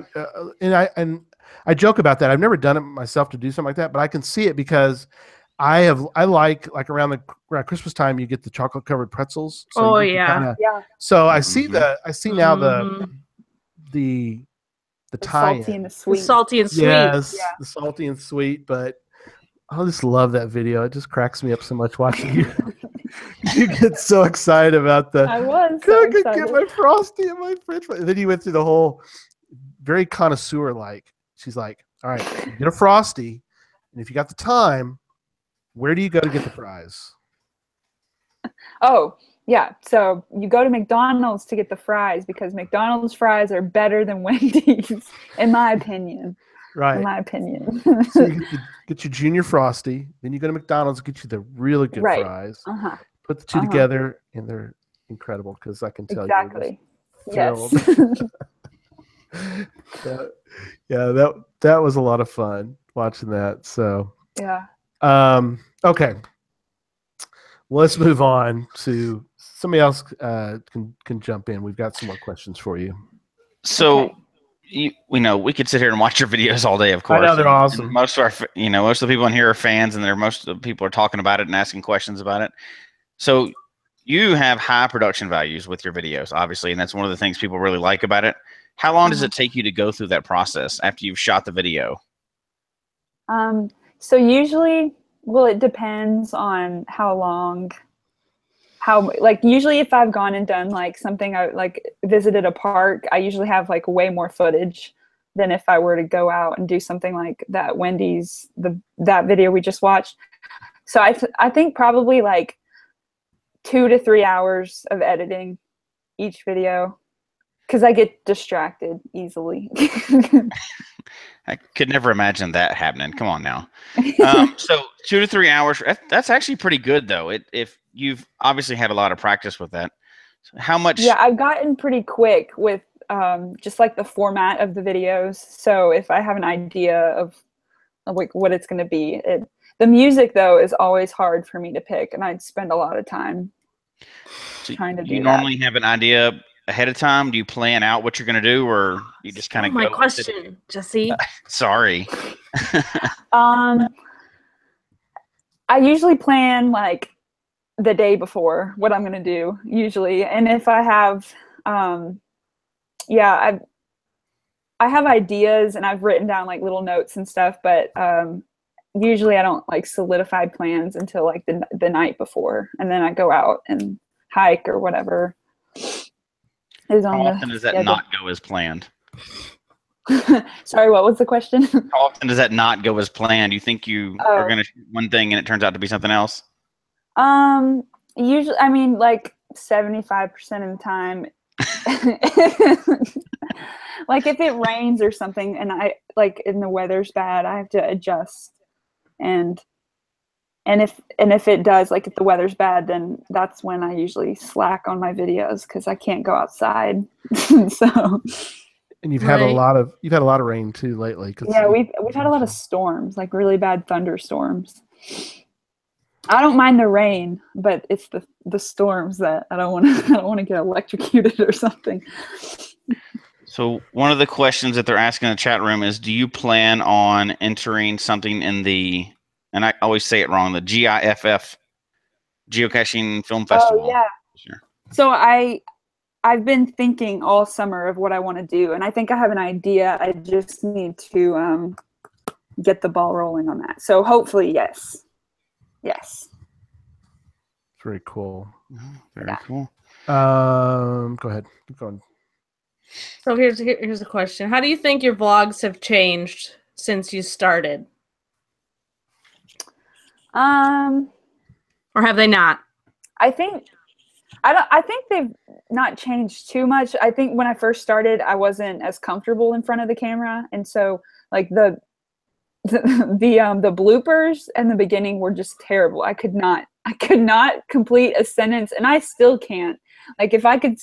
and I joke about that. I've never done it myself to do something like that, but I can see it because I like around Christmas time you get the chocolate covered pretzels. So yeah. So I see now the tie-in. Salty and the sweet. The salty and sweet. Yes, the salty and sweet. But I just love that video. It just cracks me up so much watching you. You get so excited about the. I was. I could get my Frosty and my French fries. And then you went through the whole, very connoisseur like. She's like, "All right, get a Frosty, and if you got the time, where do you go to get the fries?" Oh, yeah. So you go to McDonald's to get the fries because McDonald's fries are better than Wendy's, in my opinion. Right. In my opinion. So you get your junior Frosty, then you go to McDonald's, get you the really good fries. Put the two together, and they're incredible because I can tell exactly. you. Yes. That was a lot of fun watching that. So yeah. Okay. Well, let's move on to somebody else can jump in. We've got some more questions for you. So, we could sit here and watch your videos all day, of course. I know, they're awesome. And most of most of the people in here are fans, and most of the people are talking about it and asking questions about it. So you have high production values with your videos, obviously, and that's one of the things people really like about it. How long does it take you to go through that process after you've shot the video? So usually, it depends on usually if I've gone and done like something, I visited a park, I usually have like way more footage than if I were to go out and do something like that Wendy's, that video we just watched. So I think probably like 2 to 3 hours of editing each video. Because I get distracted easily. I could never imagine that happening. Come on now. So 2 to 3 hours. That's actually pretty good, though. If you've obviously had a lot of practice with that. So how much? Yeah, I've gotten pretty quick with just like the format of the videos. So if I have an idea of like what it's going to be, the music though is always hard for me to pick, and I'd spend a lot of time trying to do that. You normally have an idea ahead of time? Do you plan out what you're going to do, or you just kind of go? My question, Jesse. Sorry. I usually plan like the day before what I'm going to do usually, and if I have, I have ideas and I've written down like little notes and stuff, but usually I don't like solidified plans until like the night before, and then I go out and hike or whatever. How often does that not go as planned? Sorry, what was the question? How often does that not go as planned? You think you are going to shoot one thing and it turns out to be something else? Usually, I mean, like 75% of the time. Like if it rains or something and and the weather's bad, I have to adjust. And if it does, like if the weather's bad, then that's when I usually slack on my videos because I can't go outside. So. And you've had a lot of rain too lately. Yeah, we've had a lot of storms, like really bad thunderstorms. I don't mind the rain, but it's the storms that I don't want to get electrocuted or something. So one of the questions that they're asking in the chat room is, do you plan on entering something in the, and I always say it wrong, the GIFF, Geocaching Film Festival? Oh yeah. Sure. So I've been thinking all summer of what I want to do, and I think I have an idea. I just need to get the ball rolling on that. So hopefully, yes. Very cool. Very cool. Go ahead. Keep going. So here's a question. How do you think your vlogs have changed since you started? Or have they not? I think they've not changed too much. I think when I first started, I wasn't as comfortable in front of the camera, and so like the bloopers in the beginning were just terrible. I could not complete a sentence, and I still can't. Like if I could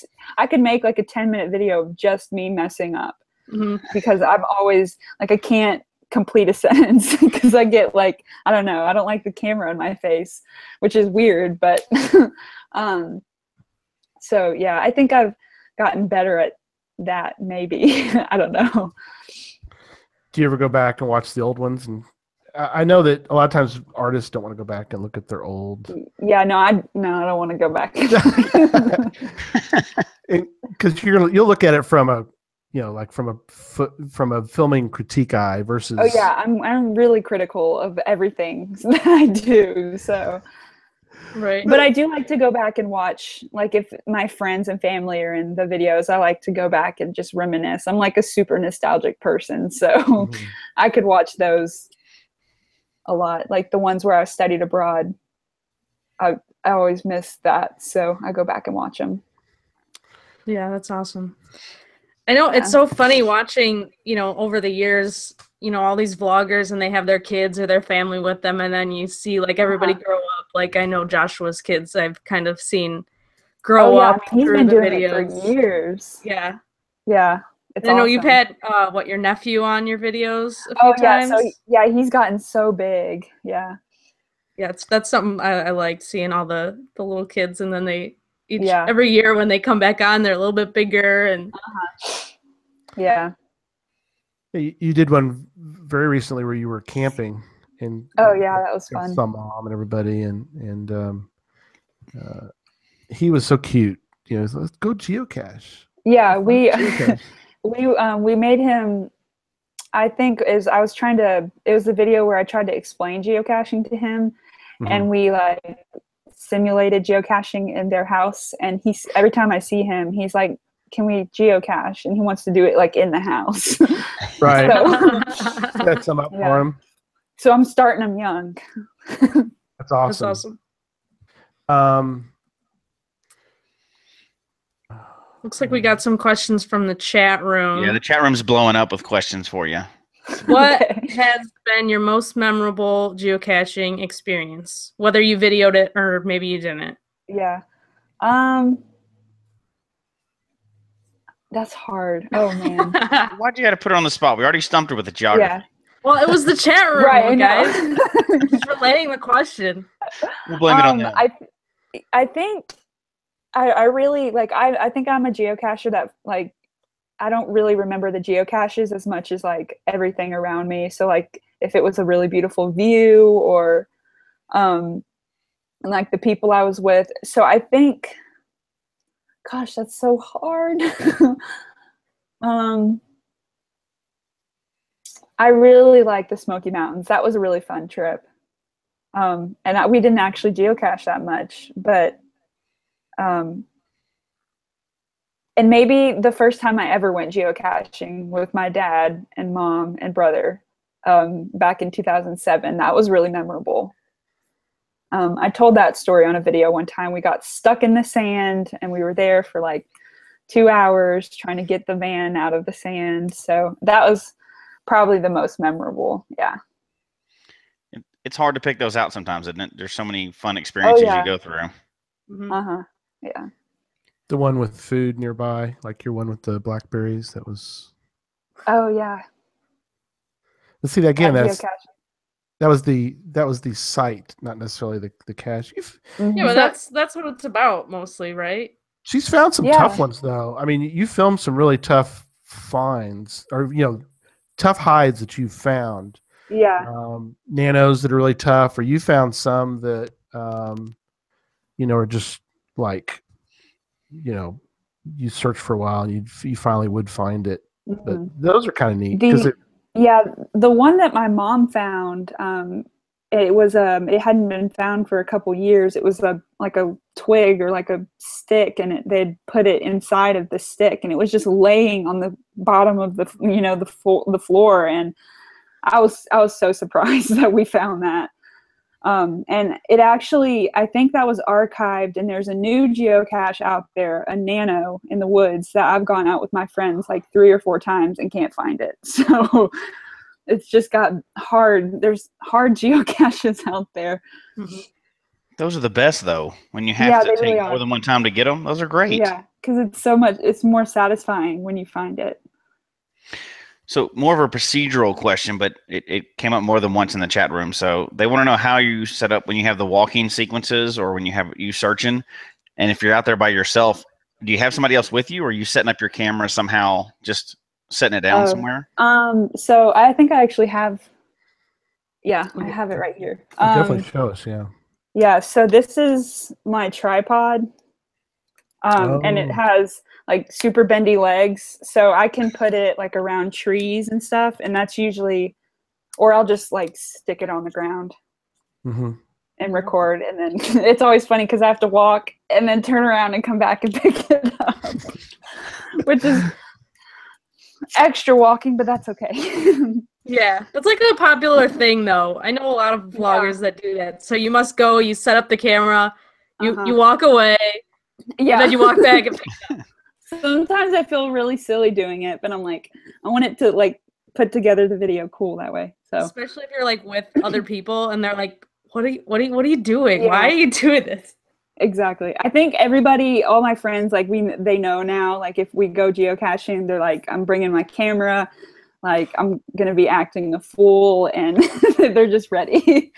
make like a 10-minute video of just me messing up, because I'm always like, I can't complete a sentence because I get like, I don't know, I don't like the camera in my face, which is weird, but so yeah, I think I've gotten better at that, maybe. I don't know. Do you ever go back and watch the old ones? And I know that a lot of times artists don't want to go back and look at their old. Yeah, no, I don't want to go back. Because you'll look at it from a, like from a filming critique eye versus. Oh yeah, I'm really critical of everything that I do. So. Right. But I do like to go back and watch, like if my friends and family are in the videos, I like to go back and just reminisce. I'm like a super nostalgic person, so I could watch those a lot. Like the ones where I studied abroad, I always miss that, so I go back and watch them. Yeah, that's awesome. I know it's so funny watching, over the years, all these vloggers and they have their kids or their family with them, and then you see like everybody grow up. Like I know Joshua's kids I've kind of seen grow up. I mean, he's been doing it for years. Yeah. Yeah. It's I know awesome. you've had your nephew on your videos a few times. So yeah, he's gotten so big. Yeah. Yeah, that's something I like, seeing all the little kids, and then they every year when they come back on, they're a little bit bigger and yeah. You did one very recently where you were camping and that was fun. Saw Mom and everybody and he was so cute. Let's go geocache. Yeah, we made him. I think it was the video where I tried to explain geocaching to him, and we like simulated geocaching in their house. And every time I see him, he's like, "Can we geocache?" And he wants to do it like in the house. Right. Set some up for him. So I'm starting him young. That's awesome. That's awesome. Looks like we got some questions from the chat room. Yeah, the chat room's blowing up with questions for you. What has been your most memorable geocaching experience? Whether you videoed it or maybe you didn't. Yeah. That's hard. Oh man. Why'd you got to put her on the spot? We already stumped her with the geography. Yeah. Well, it was the chat room, right, guys. Just relaying the question. We'll blame it on them. I think I really like. I think I'm a geocacher that like. I don't really remember the geocaches as much as like everything around me. So like if it was a really beautiful view or like the people I was with. So I think, gosh, that's so hard. I really like the Smoky Mountains. That was a really fun trip. And we didn't actually geocache that much, but and maybe the first time I ever went geocaching with my dad and mom and brother back in 2007, that was really memorable. I told that story on a video one time. We got stuck in the sand and we were there for like 2 hours trying to get the van out of the sand. So that was probably the most memorable. Yeah. It's hard to pick those out sometimes, isn't it? There's so many fun experiences you go through. Yeah. The one with food nearby, like your one with the blackberries, that was. Oh yeah. Let's see that again. That was the site, not necessarily the cache. Yeah, but that's what it's about mostly, right? She's found some tough ones though. I mean, you filmed some really tough finds, or tough hides that you've found. Yeah. Nanos that are really tough, or you found some that are just like you search for a while and you finally would find it. But those are kind of neat because the one that my mom found, it hadn't been found for a couple years. It was like a twig or like a stick, and they'd put it inside of the stick, and it was just laying on the bottom of the the floor. And I was so surprised that we found that. And it actually, I think that was archived, and there's a new geocache out there, a nano in the woods, that I've gone out with my friends like 3 or 4 times and can't find it. So it's just got hard. There's hard geocaches out there. Mm-hmm. Those are the best, though. When you have to take really more than one time to get them, those are great. Yeah, because it's more satisfying when you find it. So more of a procedural question, but it came up more than once in the chat room. So they want to know how you set up when you have the walking sequences or when you have you searching. And if you're out there by yourself, do you have somebody else with you, or are you setting up your camera somehow, just setting it down somewhere? So I think I actually have, I have it right here. Definitely show us, yeah. Yeah, so this is my tripod. And it has like super bendy legs, so I can put it like around trees and stuff, and that's usually, or I'll just like stick it on the ground and record, and then it's always funny because I have to walk and then turn around and come back and pick it up, which is extra walking, but that's okay. Yeah, that's like a popular thing, though. I know a lot of vloggers that do that. So you must go, you set up the camera, you walk away, and then you walk back and pick it up. Sometimes I feel really silly doing it, but I'm like, I want it to like put together the video cool that way. So especially if you're like with other people and they're like, what are you doing? Yeah. Why are you doing this? Exactly. I think all my friends, like they know now, like if we go geocaching, they're like, I'm bringing my camera, like I'm going to be acting a fool, and they're just ready.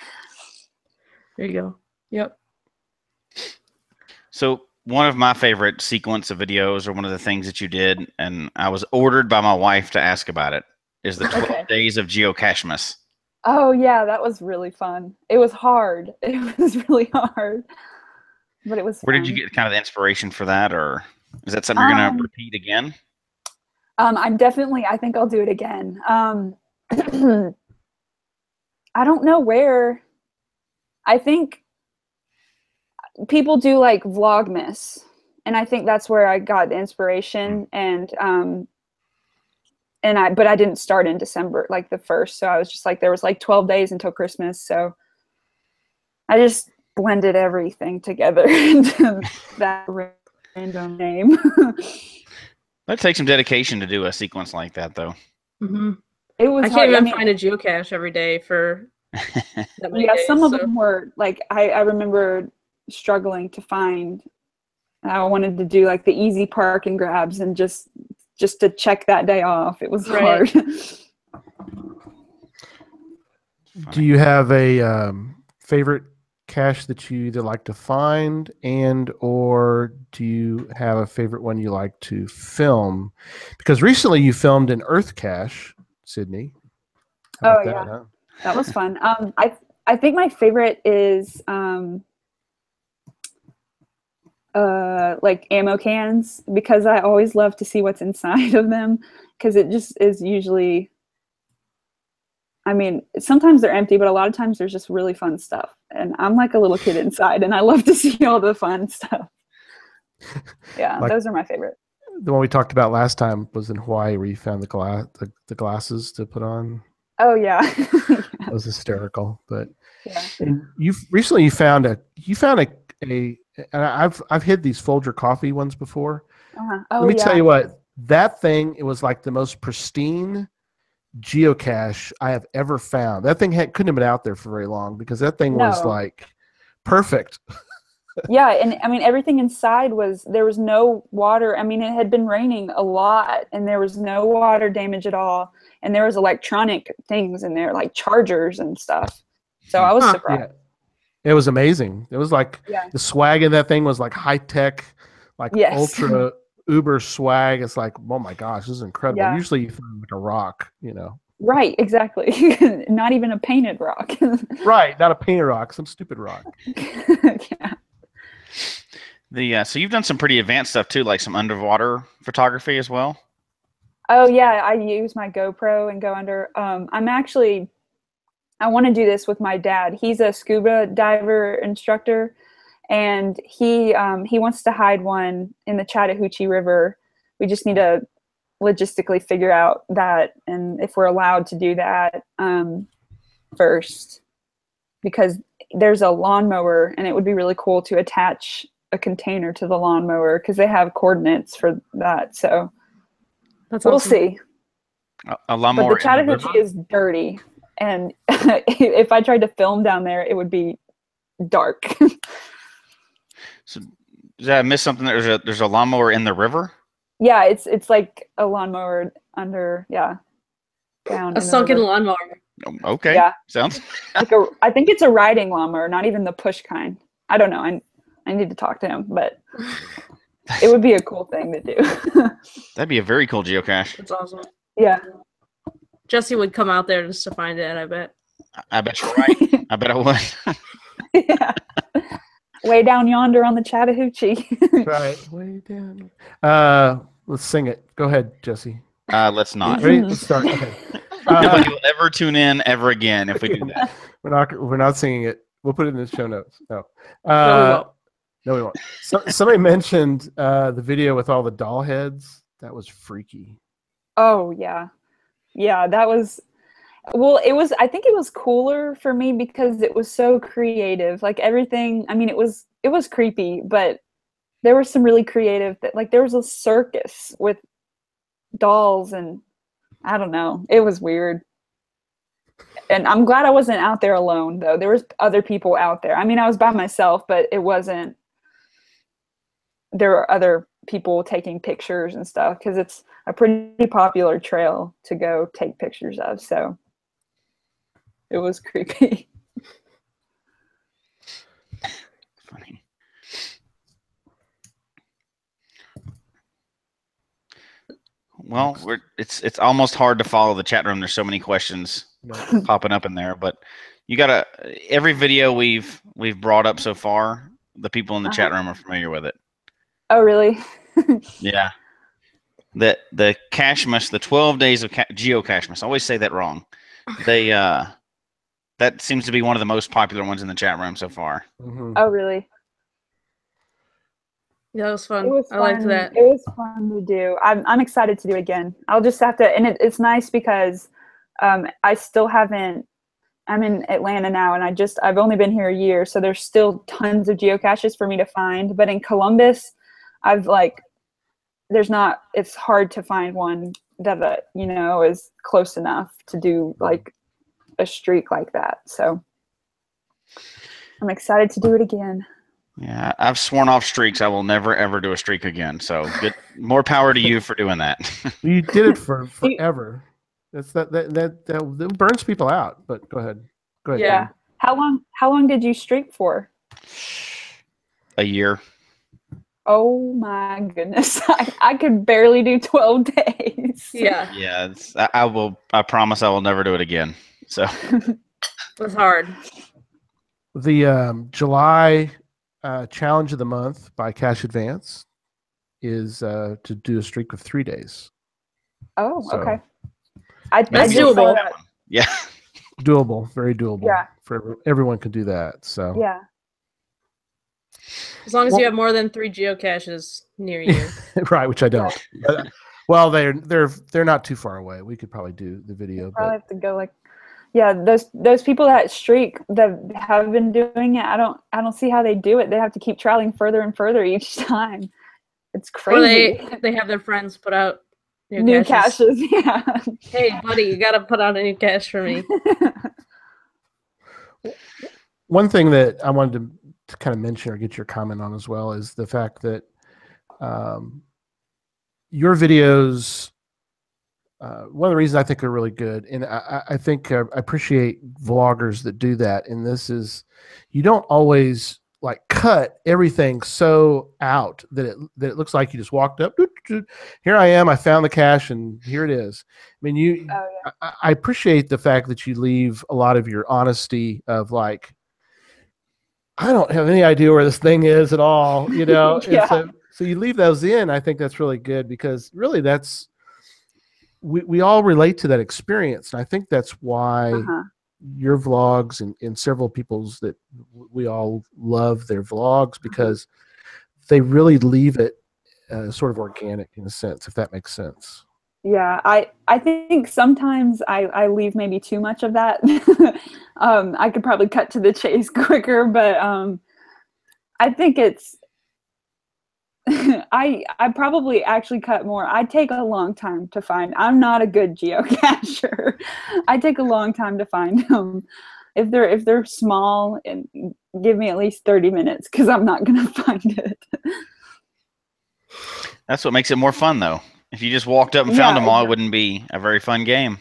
There you go. Yep. So one of my favorite sequence of videos, or one of the things that you did, and I was ordered by my wife to ask about it, is the 12 days of Geocachemas. Oh yeah, that was really fun. It was hard. It was really hard, but it was Where fun. did you get kind of the inspiration for that, or is that something you're going to repeat again? I think I'll do it again. I don't know where. I think people do like Vlogmas, and I think that's where I got the inspiration. But I didn't start in December, like the 1st. So I was just like, there was like 12 days until Christmas. So I just blended everything together into that random name. That takes some dedication to do a sequence like that, though. Mm-hmm. It was. I can't even find a geocache every day for that many days, some of them were like, I remember struggling to find. I wanted to do like the easy park and grabs and just to check that day off. It was hard. Do you have a favorite cache that you either like to find or do you have a favorite one you like to film? Because recently you filmed an Earth cache, Sydney. How about that, huh? That was fun. I think my favorite is like ammo cans, because I always love to see what's inside of them, because it just is usually, I mean, sometimes they're empty, but a lot of times there's just really fun stuff. And I'm like a little kid inside, and I love to see all the fun stuff. Yeah, like, those are my favorite. The one we talked about last time was in Hawaii, where you found the glasses to put on. Oh yeah. That was hysterical. But and you found a and I've hid these Folger coffee ones before. Oh, let me tell you what, that thing, it was like the most pristine geocache I have ever found. That thing couldn't have been out there for very long, because that thing was like perfect. Yeah, and I mean, everything inside there was no water. I mean, it had been raining a lot, and there was no water damage at all. And there was electronic things in there, like chargers and stuff. So I was surprised. Yeah. It was amazing. It was like the swag in that thing was like high tech, like ultra uber swag. It's like, oh my gosh, this is incredible. Yeah. Usually you find like a rock, you know. Right, exactly. Not even a painted rock. Right, not a painted rock, some stupid rock. Yeah. So you've done some pretty advanced stuff too, like some underwater photography as well. Oh yeah, I use my GoPro and go under. I want to do this with my dad. He's a scuba diver instructor, and he wants to hide one in the Chattahoochee River. We just need to logistically figure out that, and if we're allowed to do that first, because there's a lawnmower, and it would be really cool to attach a container to the lawnmower because they have coordinates for that. So we'll see. A lawnmower. But the Chattahoochee is dirty, and if I tried to film down there, it would be dark. So did I miss something? There's a lawnmower in the river. Yeah, it's like a lawnmower under, down. A sunken lawnmower. Okay. Yeah. Sounds. Like I think it's a riding lawnmower, not even the push kind. I don't know. I need to talk to him, but it would be a cool thing to do. That'd be a very cool geocache. That's awesome. Yeah. Jesse would come out there just to find it, I bet. I bet you're right. I bet I would. Yeah. Way down yonder on the Chattahoochee. Right, way down. Let's sing it. Go ahead, Jesse. Let's not. Ready? Let's start. Okay. Nobody will ever tune in ever again if we do that. We're not singing it. We'll put it in the show notes. No. No, We won't. Somebody mentioned the video with all the doll heads. That was freaky. Oh yeah. Yeah, that was, well, I think it was cooler for me because it was so creative. Like everything, I mean, it was creepy, but there was some really creative, like there was a circus with dolls, and I don't know, it was weird. And I'm glad I wasn't out there alone though. There was other people out there. I mean, I was by myself, but there were other people taking pictures and stuff because it's a pretty popular trail to go take pictures of. So it was creepy. Funny. Well, it's almost hard to follow the chat room. There's so many questions popping up in there, but you gotta, every video we've brought up so far, the people in the chat room are familiar with it. Oh, really? Yeah. The Cachemas, the 12 days of Geocachemas. I always say that wrong. They that seems to be one of the most popular ones in the chat room so far. Mm-hmm. Oh, really? Yeah, it was fun. It was I liked fun. that. It was fun to do. I'm excited to do it again. I'll just have to, and it's nice because I still haven't, I'm in Atlanta now, and I've only been here a year, so there's still tons of geocaches for me to find. But in Columbus, it's hard to find one that is close enough to do like a streak like that. So I'm excited to do it again. Yeah, I've sworn off streaks. I will never ever do a streak again. So good, more power to you for doing that. You did it for forever. That's that burns people out. But go ahead. Yeah. Dan. How long did you streak for? A year. Oh my goodness. I could barely do 12 days. Yeah. Yeah, I promise I will never do it again. So It was hard. The July challenge of the month by Cache Advance is to do a streak of 3 days. Oh, So, okay. That's just saw doable. that. yeah. Doable, very doable. Yeah. For everyone can do that. So Yeah. As long as you have more than 3 geocaches near you. right, which I don't. Well, they're not too far away. We could probably do the video. Probably have to go like, yeah, those people that streak that have been doing it, I don't see how they do it. They have to keep traveling further and further each time. It's crazy. Or they have their friends put out New caches. Yeah. Hey, buddy, you got to put out a new cache for me. One thing that I wanted to kind of mention or get your comment on as well is the fact that your videos, one of the reasons I think are really good, and I think I appreciate vloggers that do that, and this is, you don't always like cut everything so out that it looks like you just walked up. Here I am. I found the cache, and here it is. I mean, I appreciate the fact that you leave a lot of your honesty of like, I don't have any idea where this thing is at all, you know. So you leave those in. I think that's really good because really that's we all relate to that experience, and I think that's why your vlogs and several people's that we all love their vlogs because they really leave it sort of organic in a sense, if that makes sense. Yeah, I think sometimes I leave maybe too much of that. I could probably cut to the chase quicker, but I think it's I probably actually cut more. I take a long time to find. I'm not a good geocacher. I take a long time to find them. If they're small, and give me at least 30 minutes because I'm not gonna find it. That's what makes it more fun, though. If you just walked up and found them all, it wouldn't be a very fun game.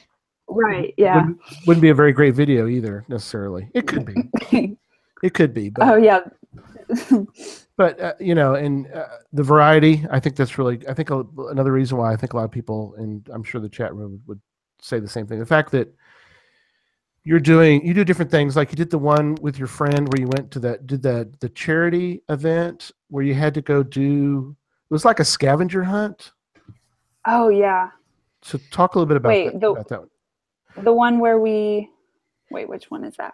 Right. Yeah. Wouldn't be a very great video either, necessarily. It could be. It could be. But, oh yeah. But you know, and the variety, I think that's really. I think another reason why I think a lot of people, and I'm sure the chat room would say the same thing. The fact that you do different things, like you did the one with your friend where you went to the charity event where you had to go do. It was like a scavenger hunt. Oh yeah. So talk a little bit about that one. The one where we. Wait, which one is that?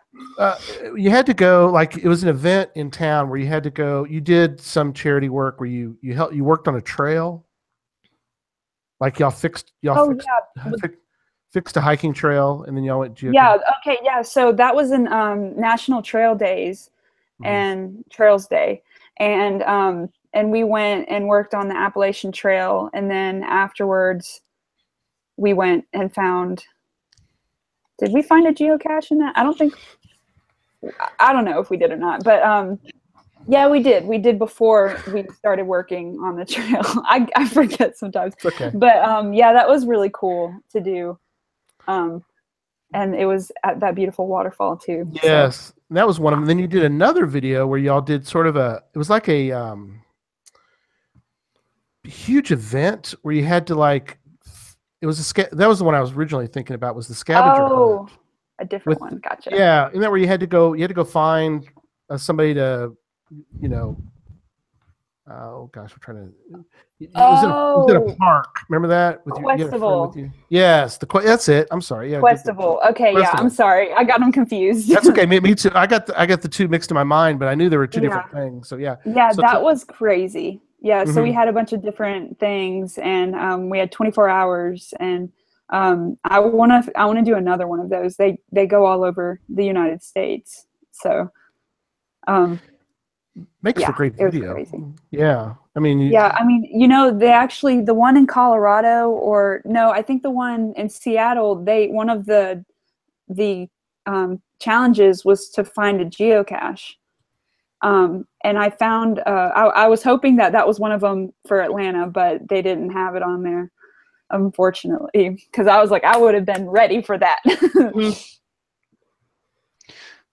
You had to go, like it was an event in town where you had to go. You did some charity work where you worked on a trail, like fixed a hiking trail, and then y'all went. Yeah. Okay. Yeah. So that was in National Trail Days and Trails Day, and we went and worked on the Appalachian Trail, and then afterwards, we went and found. Did we find a geocache in that? I don't know if we did or not, but yeah, we did. We did before we started working on the trail. I forget sometimes. It's okay. But yeah, that was really cool to do. And it was at that beautiful waterfall too. Yes. So. That was one of them. Then you did another video where y'all did sort of it was like a huge event where you had to like, it was that was the one I was originally thinking about was the scavenger hunt. A different one. Gotcha. Yeah. And that where you had to go find somebody to, you know, oh gosh, we're trying to, it was in a park. Remember that? With Questival. You? Yes. That's it. I'm sorry. Yeah. Questival. Okay. Questival. Yeah. I'm sorry. I got them confused. That's okay. Me too. I got the two mixed in my mind, but I knew there were two different things. So yeah. Yeah. So that was crazy. Yeah, so we had a bunch of different things, and we had 24 hours, and I want to do another one of those. They go all over the United States, so makes for great video. Crazy. Yeah, I mean, you know, the one in Colorado, or no, I think the one in Seattle. One of the challenges was to find a geocache. And I found, I was hoping that was one of them for Atlanta, but they didn't have it on there, unfortunately, because I was like, I would have been ready for that.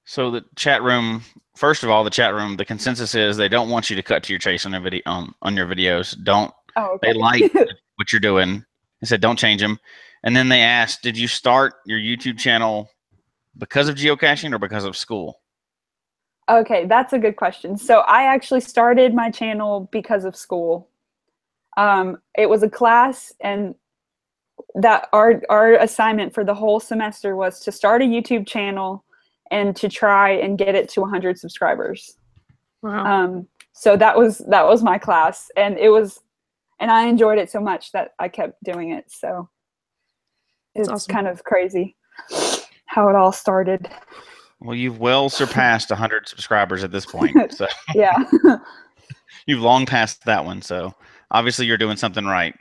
So the chat room, first of all, the consensus is they don't want you to cut to your chase on your videos. Don't. Oh, okay. They like what you're doing. They said don't change them. And then they asked, did you start your YouTube channel because of geocaching or because of school? Okay, that's a good question. So I actually started my channel because of school. It was a class, and that our assignment for the whole semester was to start a YouTube channel and to try and get it to 100 subscribers. Wow. So that was my class, and I enjoyed it so much that I kept doing it. So it's awesome. Kind of crazy how it all started. Well, you've well surpassed 100 subscribers at this point. So yeah, you've long passed that one. So obviously you're doing something right.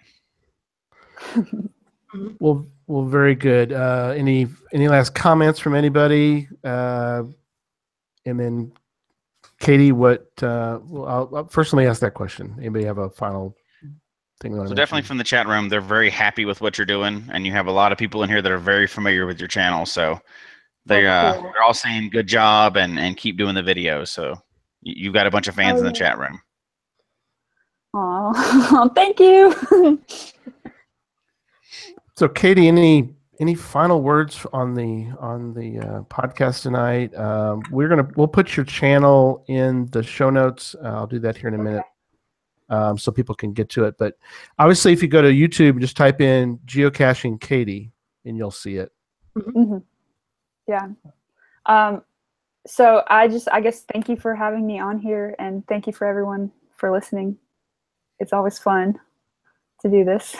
Well, very good. Any last comments from anybody? And then Katie, I'll first let me ask that question. Anybody have a final thing? So definitely from the chat room, they're very happy with what you're doing, and you have a lot of people in here that are very familiar with your channel. So they're all saying good job and keep doing the videos. So You've got a bunch of fans in the chat room. Oh, thank you. So, Katie, any final words on the podcast tonight? We'll put your channel in the show notes. I'll do that here in a minute, so people can get to it. But obviously, if you go to YouTube and just type in Geocaching Kaity, and you'll see it. Mm-hmm. Yeah. So I guess thank you for having me on here, and thank you for everyone for listening. It's always fun to do this.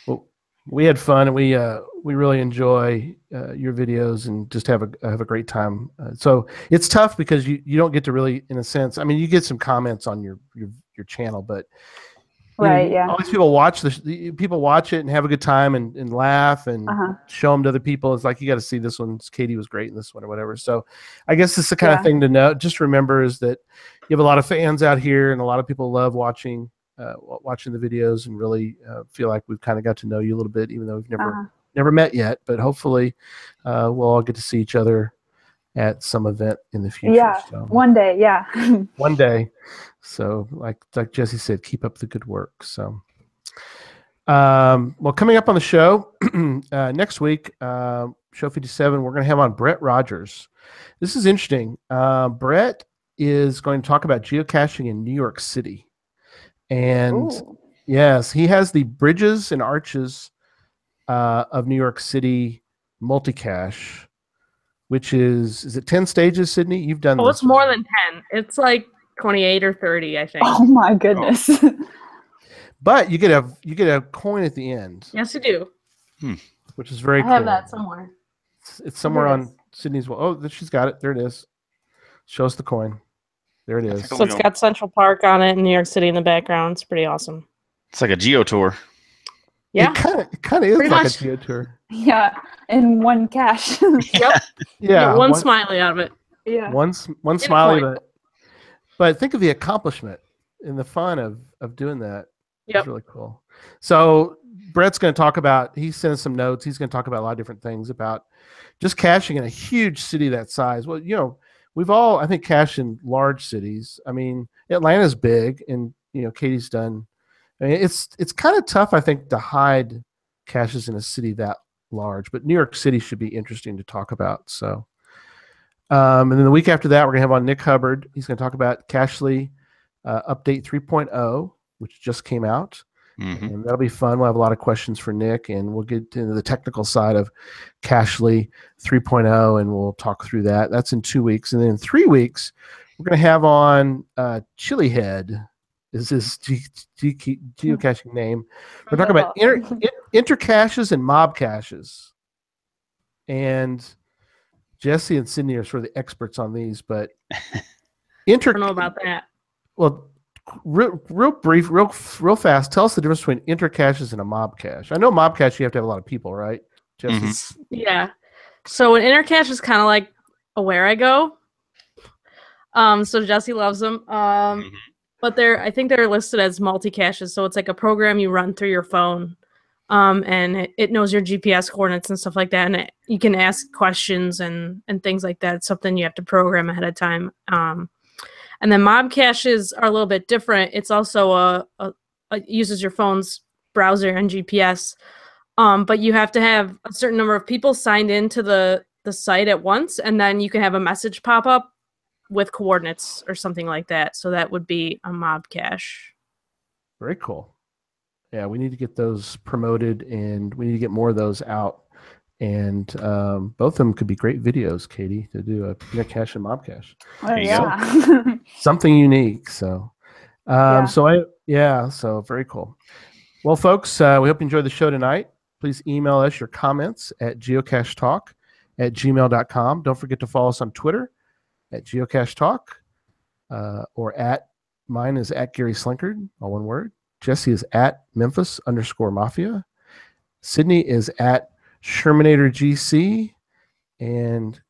Well, we had fun, and we really enjoy your videos and just have a great time. So it's tough because you don't get to really, in a sense, I mean, you get some comments on your channel, but right, yeah. Always people watch it and have a good time and laugh and show them to other people. It's like, you got to see this one. Katie was great in this one or whatever. So I guess it's the kind of thing to know. Just remember is that you have a lot of fans out here, and a lot of people love watching the videos and really feel like we've kind of got to know you a little bit, even though we've never met yet. But hopefully we'll all get to see each other at some event in the future. Yeah, so. One day, yeah. One day. So like Jesse said, keep up the good work. So, well, coming up on the show next week, show 57, we're going to have on Brett Rogers. This is interesting. Brett is going to talk about geocaching in New York City. And yes, he has the Bridges and Arches of New York City multicache, which is it 10 stages, Sydney? You've done this. It's more than 10. It's like 28 or 30, I think. Oh my goodness. But you get a coin at the end. Yes, you do. Which is very cool. I have that somewhere. It's somewhere on Sydney's wall. Oh, she's got it. There it is. Show us the coin. There it is. So it's got Central Park on it in New York City in the background. It's pretty awesome. It's like a geo tour. Yeah. It kind of is like a geo tour. Yeah, in one cache. Yep. Yeah. One smiley out of it. Yeah. One smiley, but think of the accomplishment and the fun of doing that. Yep. It's really cool. So Brett's going to talk about, he sent us some notes. He's going to talk about a lot of different things about just caching in a huge city that size. Well, we've all, I think, cached in large cities. I mean, Atlanta's big, and Katie's done. I mean, it's kind of tough, I think, to hide caches in a city that large. But New York City should be interesting to talk about. So, and then the week after that, we're gonna have on Nick Hubbard. He's gonna talk about Cachly update 3.0, which just came out. And that'll be fun. We'll have a lot of questions for Nick, and we'll get into the technical side of Cachly 3.0, and we'll talk through that. That's in 2 weeks. And then in 3 weeks, we're going to have on Chilihead, is his geocaching name. We're talking about intercaches and mob caches. And Jesse and Sydney are sort of the experts on these, but I don't know about that. Well, real brief, real fast. Tell us the difference between intercaches and a mob cache. I know mob cache you have to have a lot of people, right? Jesse? Yeah. So an intercache is kind of like a Where I Go. So Jesse loves them. But I think they're listed as multi-caches. So it's like a program you run through your phone, and it knows your GPS coordinates and stuff like that. And you can ask questions and things like that. It's something you have to program ahead of time. And then mob caches are a little bit different. It's also uses your phone's browser and GPS, but you have to have a certain number of people signed into the site at once, and then you can have a message pop up with coordinates or something like that. So that would be a mob cache. Very cool. Yeah, we need to get those promoted, and we need to get more of those out. And both of them could be great videos, Katie, to do a intercache and mob cache. Oh, yeah. Something unique. So, so very cool. Well, folks, we hope you enjoyed the show tonight. Please email us your comments at geocachetalk@gmail.com. Don't forget to follow us on Twitter at geocachetalk, or mine is at Gary Slinkard, all one word. Jesse is at Memphis_Mafia. Sydney is at Shermanator GC, and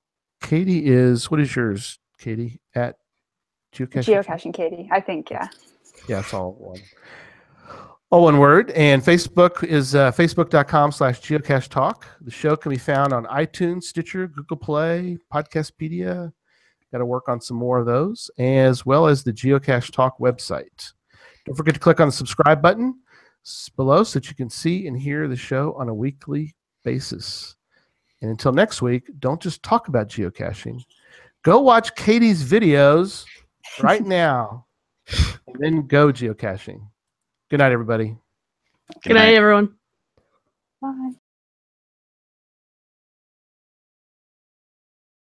Katie is, what is yours, Katie? At Geocaching Kaity, I think, yeah. Yeah, it's all one word. And Facebook is facebook.com/geocachetalk. The show can be found on iTunes, Stitcher, Google Play, Podcastpedia, Got to work on some more of those, as well as the Geocache Talk website. Don't forget to click on the subscribe button below so that you can see and hear the show on a weekly basis. And until next week, don't just talk about geocaching. Go watch Kaity's videos right now and then go geocaching. Good night, everybody. Good night, everyone. Bye.